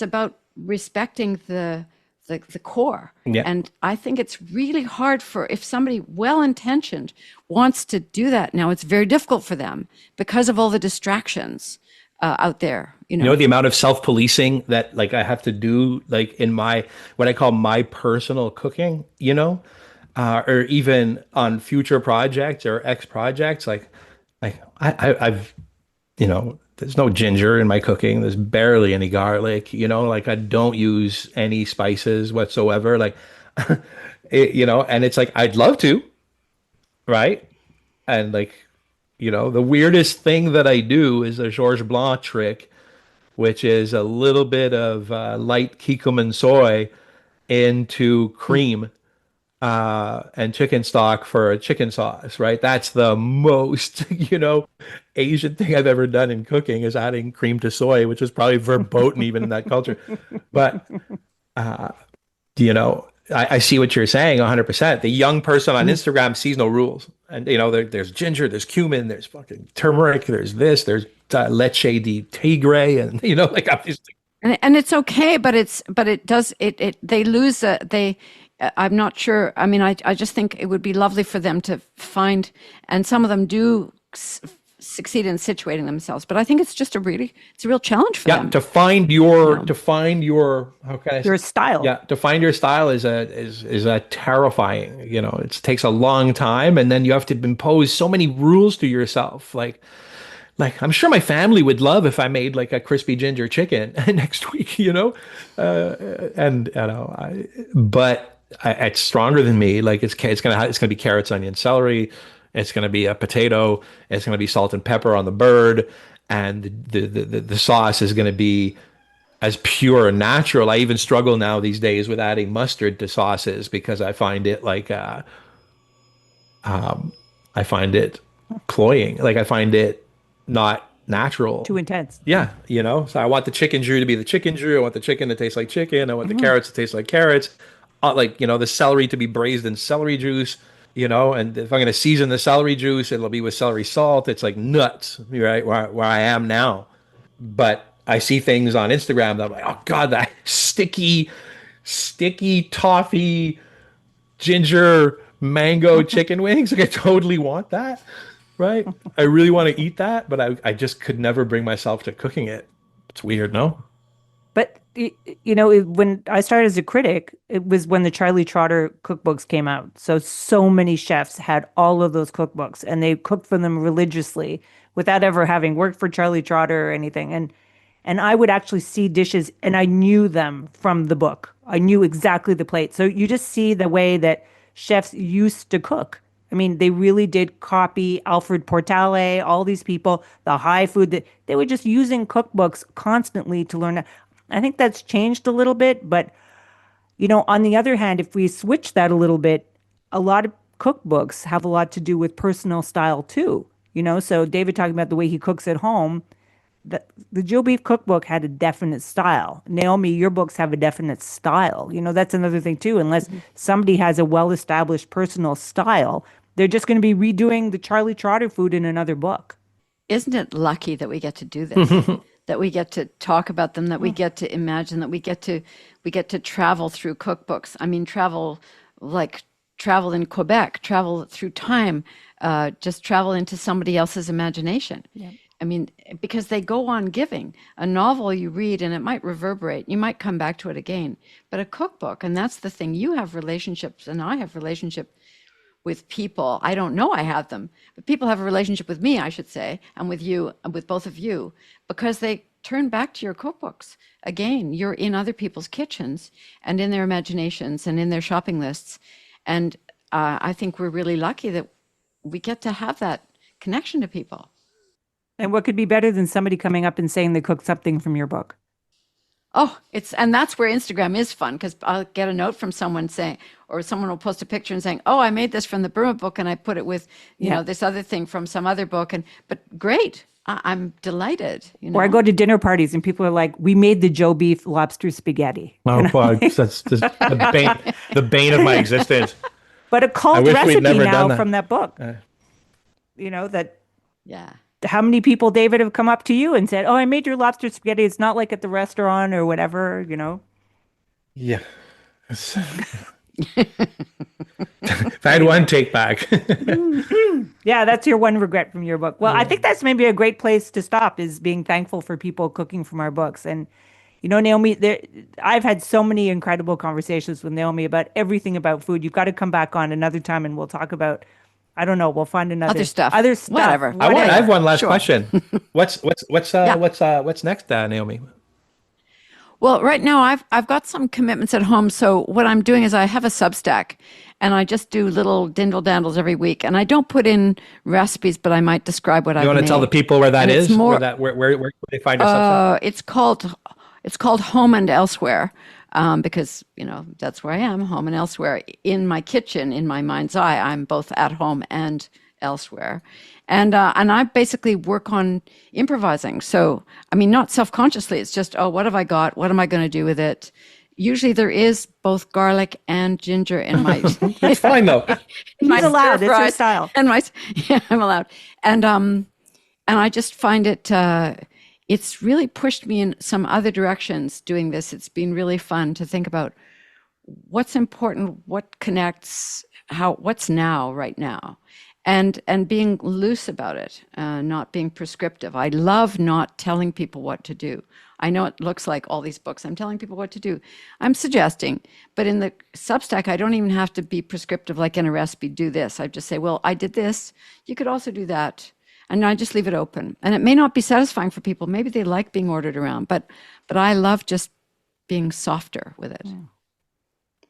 about respecting the core. Yeah. And I think it's really hard if somebody well-intentioned wants to do that now, it's very difficult for them because of all the distractions out there. The amount of self-policing that like I have to do like in what I call my personal cooking, or even on future projects or X projects, like I've there's no ginger in my cooking. There's barely any garlic, like I don't use any spices whatsoever. Like, and it's like, I'd love to, right? And like, the weirdest thing that I do is a Georges Blanc trick, which is a little bit of light kikkoman soy into cream and chicken stock for a chicken sauce, right? That's the most, Asian thing I've ever done in cooking is adding cream to soy, which is probably verboten even in that culture. But, I see what you're saying 100%. The young person on Instagram sees no rules. And, there's ginger, there's cumin, there's fucking turmeric, there's there's leche de tigre. And, like I'm just. And it's okay, but they lose, I'm not sure. I mean, I just think it would be lovely for them to find, and some of them do succeed in situating themselves. But I think it's a real challenge for them. Yeah, to find your how can I say? Your style. Yeah, to find your style is a terrifying. It takes a long time, and then you have to impose so many rules to yourself. Like I'm sure my family would love if I made like a crispy ginger chicken next week. But it's stronger than me. Like it's gonna be carrots, onion, celery. It's gonna be a potato. It's gonna be salt and pepper on the bird, and the sauce is gonna be as pure and natural. I even struggle now these days with adding mustard to sauces because I find it like I find it cloying. Like I find it not natural. Too intense. Yeah, So I want the chicken jus to be the chicken jus. I want the chicken to taste like chicken. I want the carrots to taste like carrots. The celery to be braised in celery juice. And if I'm going to season the celery juice, it'll be with celery salt. It's like nuts, right? Where I am now. But I see things on Instagram that I'm like, oh God, that sticky toffee ginger mango chicken wings. Like I totally want that, right? I really want to eat that, but I just could never bring myself to cooking it. It's weird, no? But, when I started as a critic, it was when the Charlie Trotter cookbooks came out. So many chefs had all of those cookbooks and they cooked for them religiously without ever having worked for Charlie Trotter or anything. And I would actually see dishes and I knew them from the book. I knew exactly the plate. So you just see the way that chefs used to cook. I mean, they really did copy Alfred Portale, all these people, the high food that they were just using cookbooks constantly to learn. I think that's changed a little bit, but on the other hand, if we switch that a little bit, a lot of cookbooks have a lot to do with personal style too. So David talking about the way he cooks at home, the Joe Beef cookbook had a definite style. Naomi, your books have a definite style. That's another thing too. Unless somebody has a well-established personal style, they're just going to be redoing the Charlie Trotter food in another book. Isn't it lucky that we get to do this? That we get to talk about them, that we get to imagine, that we get to travel through cookbooks. I mean, travel in Quebec, travel through time, just travel into somebody else's imagination. Yeah. I mean, because they go on giving. A novel you read and it might reverberate. You might come back to it again. But a cookbook, and that's the thing, you have relationships and I have relationship with people. I don't know I have them, but people have a relationship with me, I should say, and with you, and with both of you, because they turn back to your cookbooks. Again, you're in other people's kitchens and in their imaginations and in their shopping lists. And I think we're really lucky that we get to have that connection to people. And what could be better than somebody coming up and saying they cooked something from your book? Oh, and that's where Instagram is fun, because I'll get a note from someone saying, or someone will post a picture and saying, oh, I made this from the Burma book and I put it with, this other thing from some other book. But great. I'm delighted. Or I go to dinner parties and people are like, we made the Joe Beef lobster spaghetti. Oh, that's just the bane of my existence. But a cult recipe now from that book. Yeah. How many people, David, have come up to you and said, oh, I made your lobster spaghetti. It's not like at the restaurant or whatever, Yeah. If I had one take back. Yeah, that's your one regret from your book. Well, I think that's maybe a great place to stop, is being thankful for people cooking from our books. And, Naomi, I've had so many incredible conversations with Naomi about everything about food. You've got to come back on another time and we'll talk about, I don't know, we'll find another other stuff. Whatever. I have one last question. What's next, Naomi? Well, right now I've got some commitments at home. So what I'm doing is I have a Substack and I just do little dindle dandles every week. And I don't put in recipes, but I might describe what I've made. You want to tell the people where that is? Where they find your Substack? It's called Home and Elsewhere. Because, that's where I am, home and elsewhere. In my kitchen, in my mind's eye, I'm both at home and elsewhere. And I basically work on improvising. So, I mean, not self-consciously. It's just, what have I got? What am I going to do with it? Usually there is both garlic and ginger in my... That's fine, though. He's allowed. It's your style. I'm allowed. And I just find it... it's really pushed me in some other directions doing this. It's been really fun to think about what's important, what connects, what's now, right now, and being loose about it, not being prescriptive. I love not telling people what to do. I know it looks like all these books, I'm telling people what to do. I'm suggesting, but in the Substack, I don't even have to be prescriptive like in a recipe, do this. I just say, well, I did this. You could also do that. And I just leave it open. And it may not be satisfying for people. Maybe they like being ordered around, but I love just being softer with it.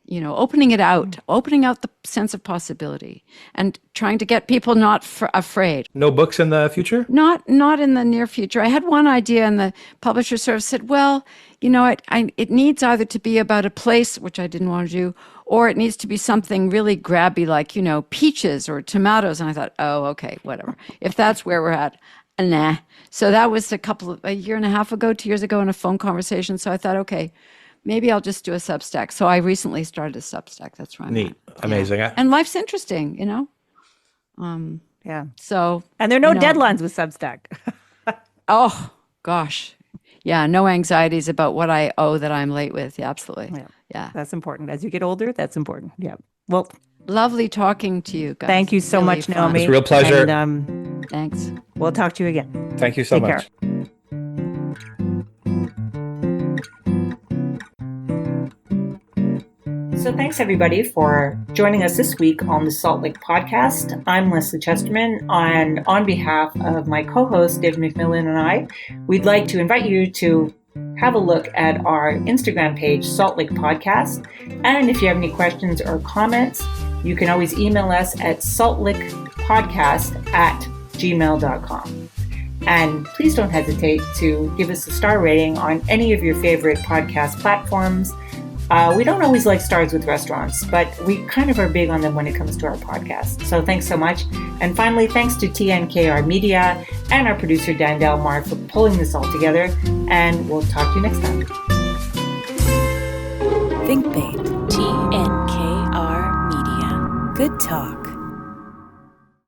Opening it out, opening out the sense of possibility and trying to get people not afraid. No books in the future? Not in the near future. I had one idea and the publisher sort of said, well, it needs either to be about a place, which I didn't want to do, or it needs to be something really grabby like, peaches or tomatoes. And I thought, oh, okay, whatever. If that's where we're at, Nah. So that was a year and a half ago, 2 years ago in a phone conversation. So I thought, okay, maybe I'll just do a Substack. So I recently started a Substack. That's right. Neat. Amazing. Yeah. And life's interesting, Yeah. So. And there are no deadlines with Substack. Oh, gosh. Yeah. No anxieties about what I owe that I'm late with. Yeah, absolutely. Yeah. That's important. As you get older, that's important. Yeah. Well, lovely talking to you guys. Thank you so much, fun. Naomi. It's a real pleasure. And, Thanks. we'll talk to you again. Thank you so Take much. care. So thanks everybody for joining us this week on the Salt Lick Podcast. I'm Lesley Chesterman, and on behalf of my co-host David McMillan and I, we'd like to invite you to have a look at our Instagram page, Salt Lick Podcast. And if you have any questions or comments, you can always email us at saltlickpodcast@gmail.com. And please don't hesitate to give us a star rating on any of your favorite podcast platforms. We don't always like stars with restaurants, but we kind of are big on them when it comes to our podcast. So thanks so much. And finally, thanks to TNKR Media and our producer, Dan Delmar, for pulling this all together. And we'll talk to you next time. Think Bait. TNKR Media. Good talk.